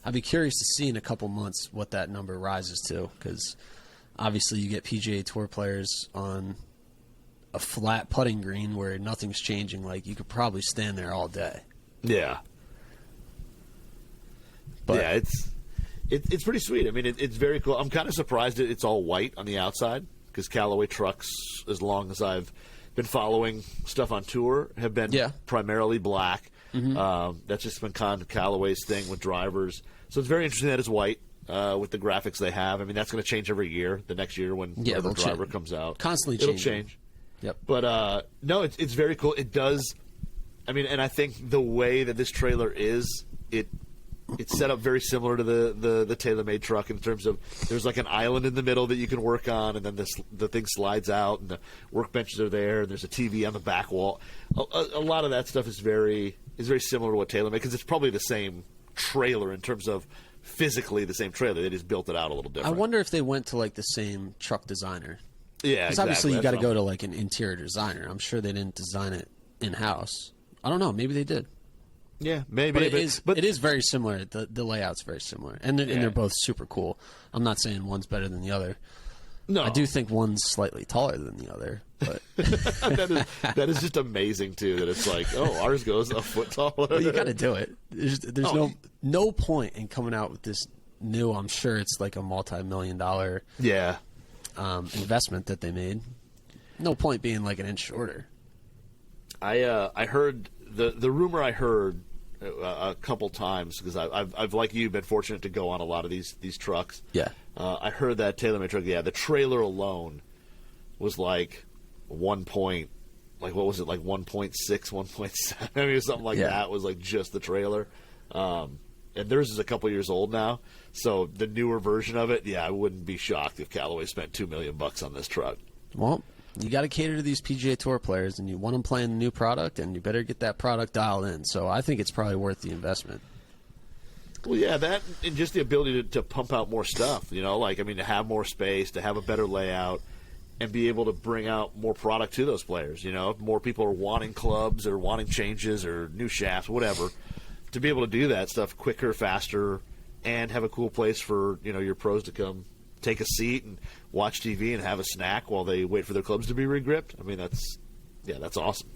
A: I'd be curious to see in a couple months what that number rises to, because obviously you get PGA Tour players on a flat putting green where nothing's changing. Like, you could probably stand there all day.
B: Yeah. But yeah, it's pretty sweet. I mean, it's very cool. I'm kind of surprised it's all white on the outside, because Callaway trucks, as long as I've been following stuff on tour, have been primarily black. Mm-hmm. That's just been kind of Callaway's thing with drivers. So it's very interesting that it's white with the graphics they have. I mean, that's going to change every year. The next year when the driver comes out.
A: Constantly
B: it'll
A: changing.
B: Change.
A: Yep.
B: But no, it's very cool. It does. I mean, and I think the way that this trailer is, it's set up very similar to the TaylorMade truck in terms of there's like an island in the middle that you can work on, and then the thing slides out, and the workbenches are there, and there's a TV on the back wall. A lot of that stuff is very similar to what TaylorMade, because it's probably the same trailer in terms of physically the same trailer. They just built it out a little different.
A: I wonder if they went to like the same truck designer.
B: Yeah,
A: because obviously you got to go to like an interior designer. I'm sure they didn't design it in house. I don't know. Maybe they did.
B: Yeah, maybe.
A: But it is very similar. The layout's very similar, and they're both super cool. I'm not saying one's better than the other.
B: No,
A: I do think one's slightly taller than the other. But
B: that is just amazing too. That it's like, oh, ours goes a foot taller.
A: Well, you got to do it. There's no point in coming out with this new. I'm sure it's like a multi-million-dollar investment that they made. No point being like an inch shorter.
B: I heard the rumor I heard a couple times, because I've like you been fortunate to go on a lot of these trucks.
A: Yeah.
B: I heard that TaylorMade truck. Yeah, the trailer alone was like 1.6, 1.7. I mean, something like that was like just the trailer. And theirs is a couple years old now, so the newer version of it. Yeah, I wouldn't be shocked if Callaway spent $2 million on this truck.
A: Well, you got to cater to these PGA Tour players, and you want them playing the new product, and you better get that product dialed in. So I think it's probably worth the investment.
B: Well, yeah, that and just the ability to pump out more stuff, to have more space, to have a better layout, and be able to bring out more product to those players. If more people are wanting clubs or wanting changes or new shafts, whatever, to be able to do that stuff quicker, faster, and have a cool place for, your pros to come take a seat and watch TV and have a snack while they wait for their clubs to be regripped. I mean, that's awesome.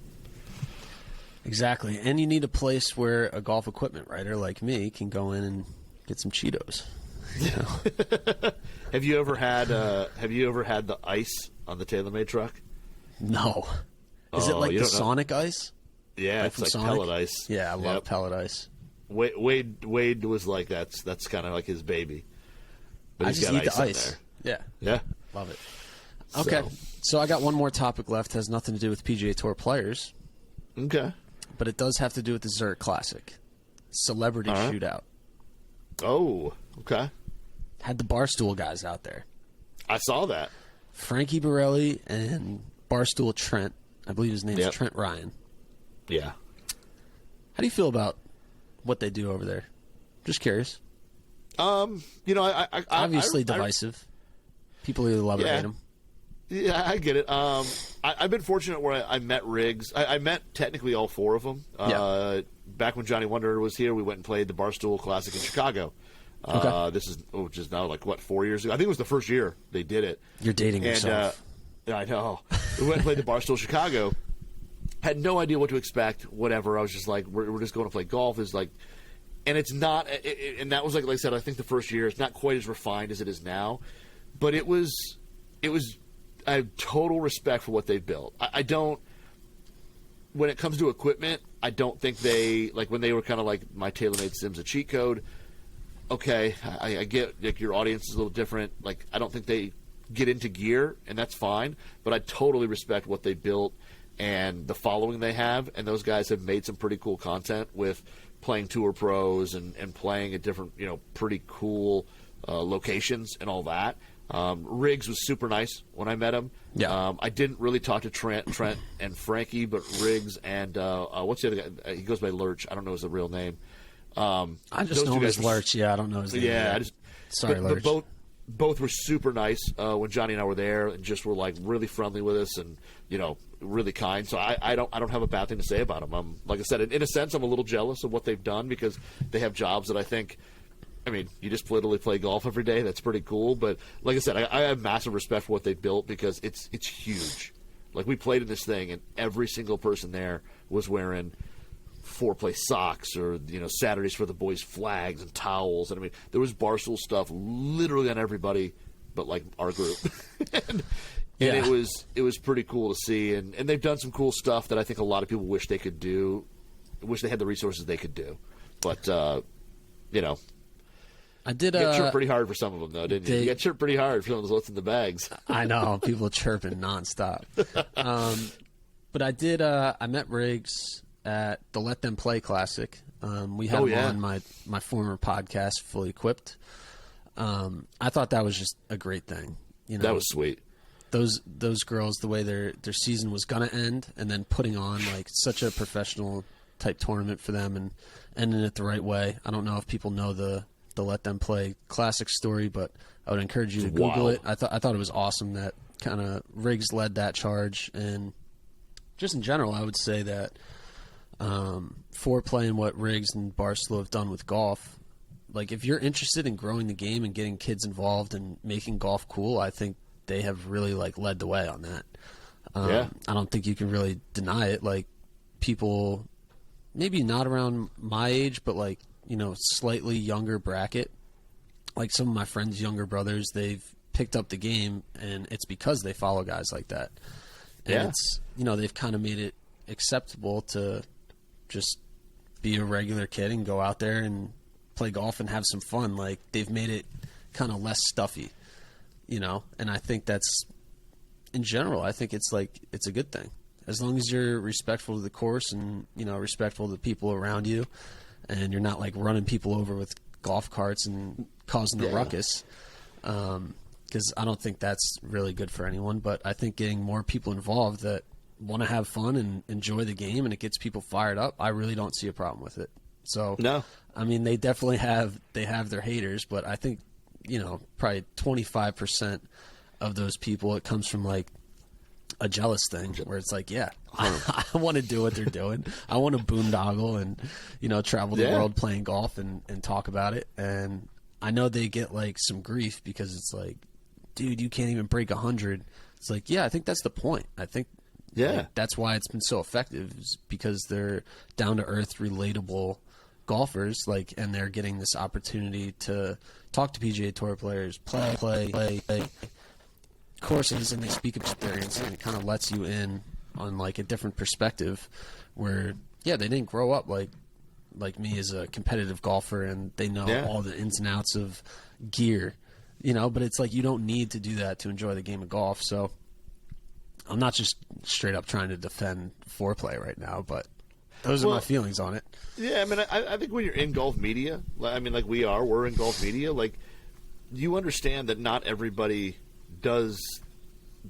A: Exactly. And you need a place where a golf equipment writer like me can go in and get some Cheetos.
B: Have you ever had the ice on the TaylorMade truck?
A: No. Is it like the Sonic ice?
B: Yeah, it's like pellet ice.
A: Yeah, I love pellet ice.
B: Wade was like that's kind of like his baby. But
A: I just need the ice.
B: Yeah.
A: Love it. Okay, so I got one more topic left. It has nothing to do with PGA Tour players.
B: Okay.
A: But it does have to do with the Zurich Classic. Celebrity shootout.
B: Oh, okay.
A: Had the Barstool guys out there.
B: I saw that.
A: Frankie Borelli and Barstool Trent. I believe his name is Trent Ryan.
B: Yeah.
A: How do you feel about what they do over there? Just curious.
B: Obviously
A: divisive. People either love it or hate them.
B: Yeah, I get it. I've been fortunate where I met Riggs. I met technically all four of them. Back when Johnny Wonder was here, we went and played the Barstool Classic in Chicago. This is which is now 4 years ago. I think it was the first year they did it.
A: You're dating yourself.
B: I know. We went and played the Barstool Chicago. Had no idea what to expect. Whatever. I was just like, we're just going to play golf. Is like, and it's not. And that was like I said. I think the first year it's not quite as refined as it is now, but it was. I have total respect for what they've built. I don't. When it comes to equipment, I don't think they when they were kind of like my TaylorMade Sim's a cheat code. Okay, I get your audience is a little different. I don't think they get into gear, and that's fine. But I totally respect what they built and the following they have. And those guys have made some pretty cool content with playing tour pros and playing at different, pretty cool locations and all that. Riggs was super nice when I met him.
A: Yeah.
B: I didn't really talk to Trent and Frankie, but Riggs and what's the other guy? He goes by Lurch. I don't know his real name.
A: I just know him as Lurch. Yeah, I don't know his name.
B: Yeah,
A: sorry, Lurch.
B: But both were super nice when Johnny and I were there, and just were really friendly with us, and really kind. So I don't have a bad thing to say about them. Like I said, in a sense, I'm a little jealous of what they've done because they have jobs that I think. I mean, you just literally play golf every day. That's pretty cool. But like I said, I have massive respect for what they built because it's huge. We played in this thing, and every single person there was wearing foreplay socks or Saturdays for the boys flags and towels. And I mean, there was Barstool stuff literally on everybody, but our group. and it was pretty cool to see. And they've done some cool stuff that I think a lot of people wish they could do. Wish they had the resources they could do. But
A: I did.
B: You got chirped pretty hard for some of them, though, didn't you? You got chirped pretty hard for some of those what's in the bags.
A: I know, people chirping nonstop. But I did. I met Riggs at the Let Them Play Classic. We had him on my former podcast, Fully Equipped. I thought that was just a great thing.
B: That was sweet.
A: Those girls, the way their season was gonna end, and then putting on such a professional type tournament for them and ending it the right way. I don't know if people know the Let Them Play Classic story, but I would encourage you to Google it. I thought it was awesome that kind of Riggs led that charge, and just in general, I would say that for playing what Riggs and Barstool have done with golf, if you're interested in growing the game and getting kids involved and making golf cool, I think they have really led the way on that. I don't think you can really deny it. People, maybe not around my age, but slightly younger bracket. Some of my friends' younger brothers, they've picked up the game, and it's because they follow guys like that. And it's, they've kind of made it acceptable to just be a regular kid and go out there and play golf and have some fun. They've made it kind of less stuffy, and I think that's, in general, I think it's it's a good thing. As long as you're respectful to the course and, respectful to the people around you, and you're not running people over with golf carts and causing a ruckus, because I don't think that's really good for anyone. But I think getting more people involved that want to have fun and enjoy the game, and it gets people fired up, I really don't see a problem with it. So,
B: no,
A: I mean, they definitely have their haters, but I think probably 25% of those people, it comes from a jealous thing where it's I want to do what they're doing. I want to boondoggle and, travel the world playing golf and talk about it. And I know they get some grief because it's dude, you can't even break 100. It's I think that's the point. I think that's why it's been so effective, is because they're down to earth, relatable golfers, and they're getting this opportunity to talk to PGA Tour players, play courses, and they speak of experience, and it kind of lets you in on a different perspective where they didn't grow up like me as a competitive golfer, and they know all the ins and outs of gear, but it's you don't need to do that to enjoy the game of golf. So I'm not just straight up trying to defend foreplay right now, but those are my feelings on it.
B: Yeah, I mean, I think when you're in golf media, I mean, we're in golf media, you understand that not everybody does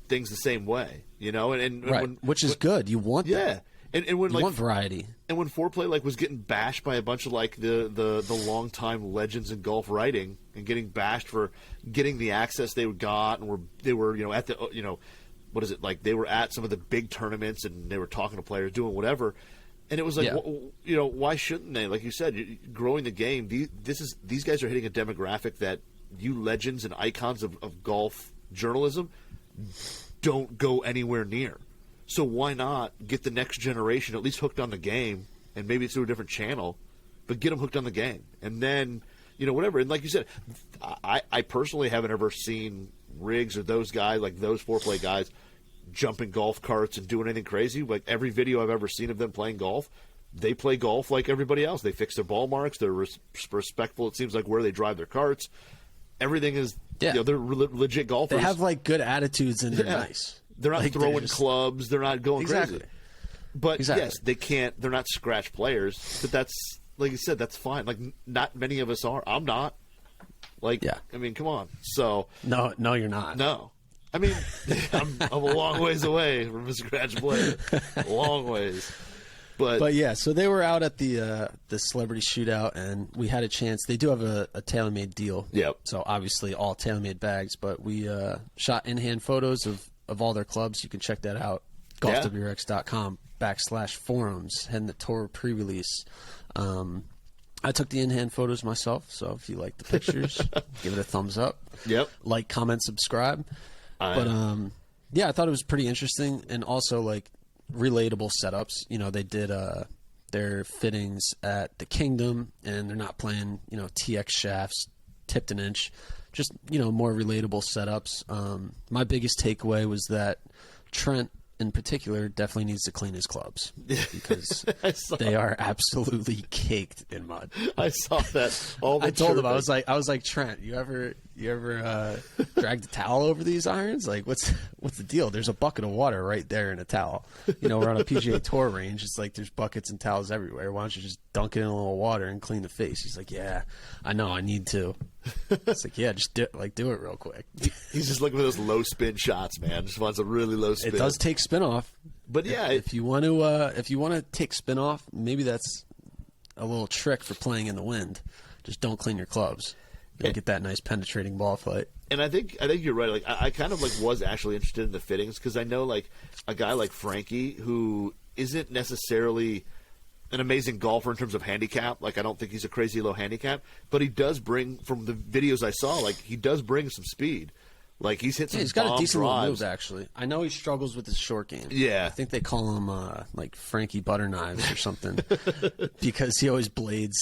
B: things the same way, and
A: right, which is good. You want that.
B: And when
A: You want variety.
B: And when Foreplay like was getting bashed by a bunch of like the longtime legends in golf writing and getting bashed for getting the access they got and they were at the what is it, like they were at some of the big tournaments and they were talking to players, doing whatever, and it was like why shouldn't they? Like you said, growing the game. These guys are hitting a demographic that you legends and icons of golf journalism don't go anywhere near. So why not get the next generation at least hooked on the game, and maybe it's through a different channel, but get them hooked on the game, and then whatever. And like you said, I personally haven't ever seen Riggs or those guys, like those Foreplay guys, jumping golf carts and doing anything crazy. Like every video I've ever seen of them playing golf, they play golf like everybody else. They fix their ball marks. They're respectful. It seems like where they drive their carts, everything is they're legit golfers.
A: They have like good attitudes and they're nice.
B: They're not throwing clubs. They're not going crazy. But yes, they can't. They're not scratch players. But that's, like you said, that's fine. Like not many of us are. I'm not. Like, I mean, come on. So
A: no, you're not.
B: No, I mean, I'm a long ways away from a scratch player. Long ways. But
A: yeah, so they were out at the celebrity shootout, and we had a chance. They do have a TaylorMade deal.
B: Yep.
A: So obviously all TaylorMade bags, but we shot in-hand photos of all their clubs. You can check that out. golfwrx.com/forums. Heading the tour pre-release. I took the in-hand photos myself, so if you like the pictures, give it a thumbs up.
B: Yep.
A: Like, comment, subscribe. But I thought it was pretty interesting, and also like relatable setups. They did their fittings at the Kingdom, and they're not playing TX shafts tipped an inch. Just more relatable setups. My biggest takeaway was that Trent in particular definitely needs to clean his clubs because they are absolutely caked in mud.
B: I saw that. I
A: told him, I was like, Trent, you ever dragged a towel over these irons? Like, what's the deal? There's a bucket of water right there and a towel. We're on a PGA Tour range. It's like there's buckets and towels everywhere. Why don't you just dunk it in a little water and clean the face? He's like, yeah, I know, I need to. It's like, yeah, just do it real quick.
B: He's just looking for those low spin shots, man. Just wants a really low spin.
A: It does take spin off,
B: but yeah,
A: if you want to take spin off, maybe that's a little trick for playing in the wind. Just don't clean your clubs. You'll get that nice penetrating ball flight.
B: And I think you're right. Like I kind of like was actually interested in the fittings because I know like a guy like Frankie who isn't necessarily an amazing golfer in terms of handicap. Like I don't think he's a crazy low handicap, but he does bring, from the videos I saw, like he does bring some speed. Like he's hit some.
A: He's got a decent
B: drives.
A: moves actually. I know he struggles with his short game.
B: Yeah,
A: I think they call him like Frankie Butterknives or something because he always blades.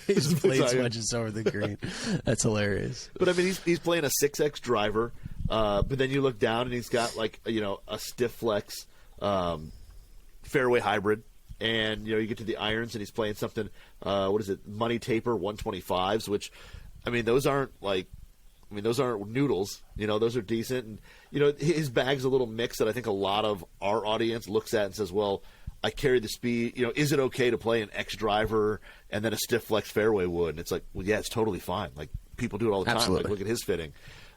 A: he blades wedges over the green. That's hilarious.
B: But I mean, he's playing a 6X driver. But then you look down and he's got like a stiff flex fairway hybrid. And you get to the irons, and he's playing something. What is it? Money taper 125s, which, I mean, those aren't noodles. Those are decent. And his bag's a little mix that I think a lot of our audience looks at and says, "Well, I carry the speed. Is it okay to play an X driver and then a stiff flex fairway wood?" And it's like, well, yeah, it's totally fine. Like people do it all the time.
A: Absolutely.
B: Like look at his fitting.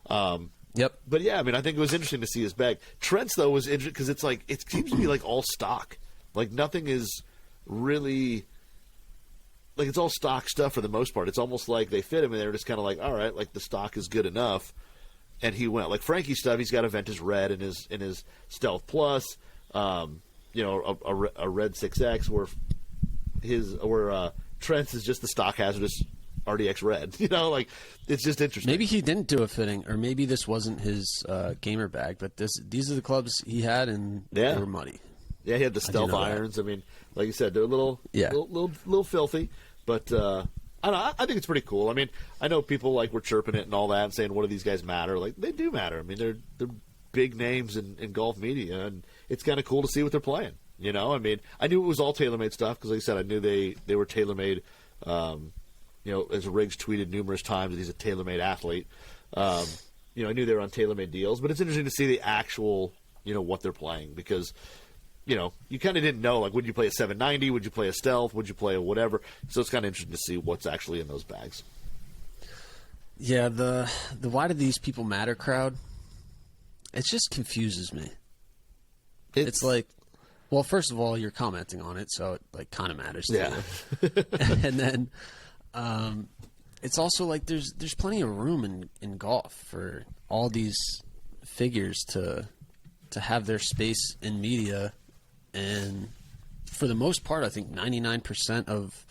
A: Yep.
B: But yeah, I mean, I think it was interesting to see his bag. Trent's though was interesting because it's like it seems to be like all stock. Like nothing is really like it's all stock stuff for the most part. It's almost like they fit him and they're just kind of like, all right, like the stock is good enough, and he went. Like Frankie's stuff, he's got a Ventus Red in his Stealth Plus, a Red 6X where Trent's is just the stock hazardous RDX Red. Like it's just interesting.
A: Maybe he didn't do a fitting, or maybe this wasn't his gamer bag, but these are the clubs he had, and they were muddy.
B: Yeah, he had the Stealth irons. That. I mean, like you said, they're a little filthy, but I don't know. I think it's pretty cool. I mean, I know people like were chirping it and all that, and saying, "What do these guys matter?" Like they do matter. I mean, they're big names in golf media, and it's kind of cool to see what they're playing. I mean, I knew it was all TaylorMade stuff because, like I said, I knew they were TaylorMade. As Riggs tweeted numerous times that he's a TaylorMade athlete. I knew they were on TaylorMade deals, but it's interesting to see the actual, what they're playing because. You kind of didn't know, like, would you play a 790? Would you play a Stealth? Would you play a whatever? So it's kind of interesting to see what's actually in those bags.
A: Yeah, the why do these people matter crowd, it just confuses me. It's like, Well, first of all, you're commenting on it, so it like kind of matters to
B: Yeah.
A: you. And then it's also like there's plenty of room in golf for all these figures to have their space in media. And for the most part, I think 99% of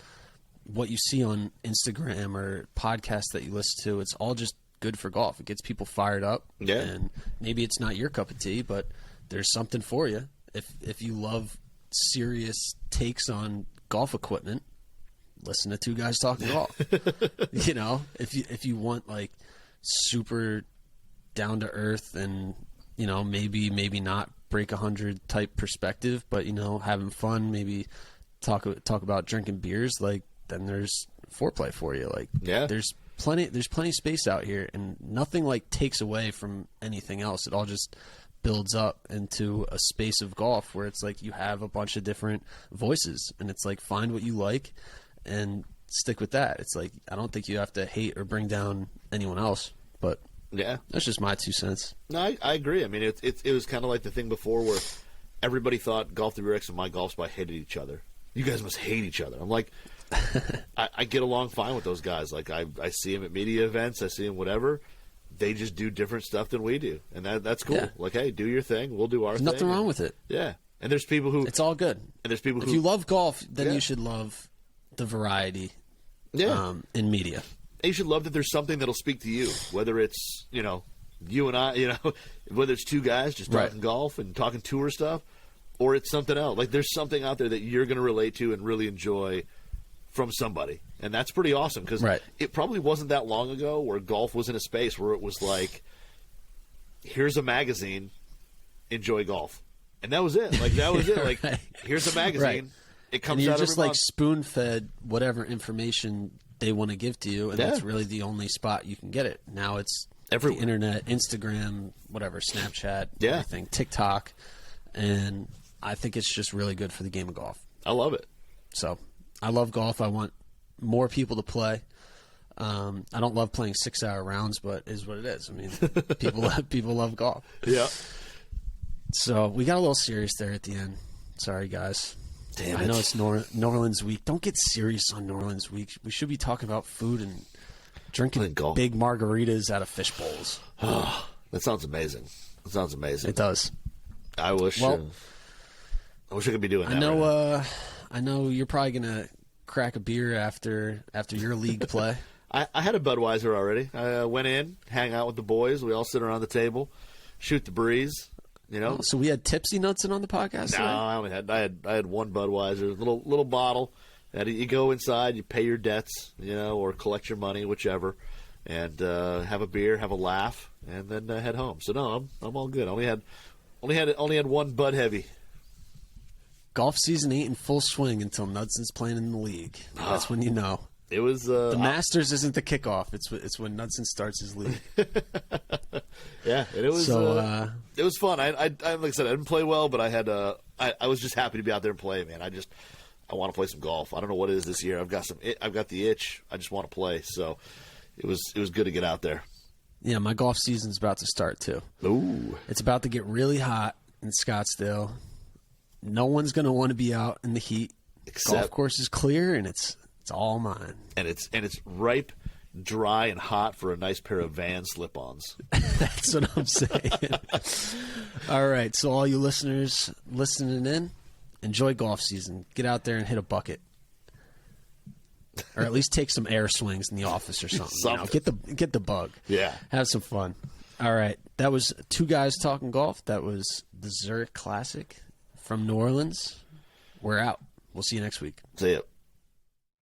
A: what you see on Instagram or podcasts that you listen to, it's all just good for golf. It gets people fired up.
B: Yeah.
A: And maybe it's not your cup of tea, but there's something for you. If you love serious takes on golf equipment, listen to two guys talking golf. You know, if you want like super down to earth and, you know, maybe not break 100 type perspective, but, you know, having fun, maybe talk about drinking beers, like, then there's foreplay for you. Like,
B: Yeah.
A: there's plenty of space out here, and nothing like takes away from anything else. It all just builds up into a space of golf where it's like you have a bunch of different voices, and it's like find what you like and stick with that. It's like I don't think you have to hate or bring down anyone else, but
B: Yeah.
A: that's just my 2 cents.
B: No, I agree. I mean, it was kind of like the thing before where everybody thought Golf WRX and My Golf Spy hated each other. You guys must hate each other. I'm like, I get along fine with those guys. Like, I see them at media events. I see them whatever. They just do different stuff than we do, and that's cool.
A: Yeah.
B: Like, hey, do your thing. We'll do our thing.
A: Nothing wrong with it.
B: Yeah. And there's people who...
A: It's all good.
B: And there's people who...
A: If you love golf, then
B: Yeah.
A: you should love the variety in media.
B: And you should love that there's something that'll speak to you, whether it's, you know, you and I, you know, whether it's two guys just talking
A: Right.
B: golf and talking tour stuff, or it's something else. Like, there's something out there that you're going to relate to and really enjoy from somebody. And that's pretty awesome because
A: Right.
B: it probably wasn't that long ago where golf was in a space where it was like, here's a magazine, enjoy golf. And that was it. Like, that was it. Like,
A: Right.
B: here's a magazine.
A: Right.
B: It comes
A: And you're
B: out
A: just
B: every
A: like
B: month.
A: spoon-fed whatever information they want to give to you, and
B: Yeah.
A: that's really the only spot you can get it. Now it's
B: Everywhere.
A: the internet, Instagram, whatever, Snapchat,
B: Yeah.
A: everything, TikTok, and I think it's just really good for the game of golf.
B: I love it.
A: So I love golf. I want more people to play. I don't love playing 6-hour rounds, but it is what it is. I mean, people love golf.
B: Yeah.
A: So we got a little serious there at the end. Sorry, guys.
B: Damn
A: I
B: it.
A: know it's New Orleans week. Don't get serious on New Orleans week. We should be talking about food and drinking
B: Playing golf.
A: big margaritas out of fish bowls.
B: That sounds amazing. That sounds amazing.
A: It does.
B: I wish.
A: Well,
B: I wish I could be doing that.
A: I know.
B: right now.
A: I know you're probably gonna crack a beer after your league play.
B: I had a Budweiser already. I went in, hang out with the boys. We all sit around the table, shoot the breeze. You know.
A: So we had Tipsy Nutson on the podcast.
B: No,
A: today?
B: I only had. I had one Budweiser, little bottle. And you go inside, you pay your debts, you know, or collect your money, whichever, and have a beer, have a laugh, and then head home. So no, I'm all good. Only had one Bud Heavy.
A: Golf season ain't in full swing until Nudson's playing in the league. That's when you know.
B: It was
A: The Masters isn't the kickoff. It's when Knudsen starts his league.
B: yeah, and it was
A: So,
B: it was fun. I like I said, I didn't play well, but I had I was just happy to be out there and play, man. I want to play some golf. I don't know what it is this year. I've got the itch. I just want to play. So it was good to get out there.
A: Yeah, my golf season's about to start too.
B: Ooh,
A: It's about to get really hot in Scottsdale. No one's going to want to be out in the heat.
B: Except-
A: Golf course is clear, and it's all mine.
B: and it's ripe, dry, and hot for a nice pair of Vans slip-ons.
A: That's what I'm saying. All right, so all you listeners listening in, enjoy golf season. Get out there and hit a bucket. Or at least take some air swings in the office or something. You know,
B: Something.
A: get the bug.
B: Yeah.
A: Have some fun. All right. That was two guys talking golf. That was the Zurich Classic from New Orleans. We're out. We'll see you next week.
B: See ya.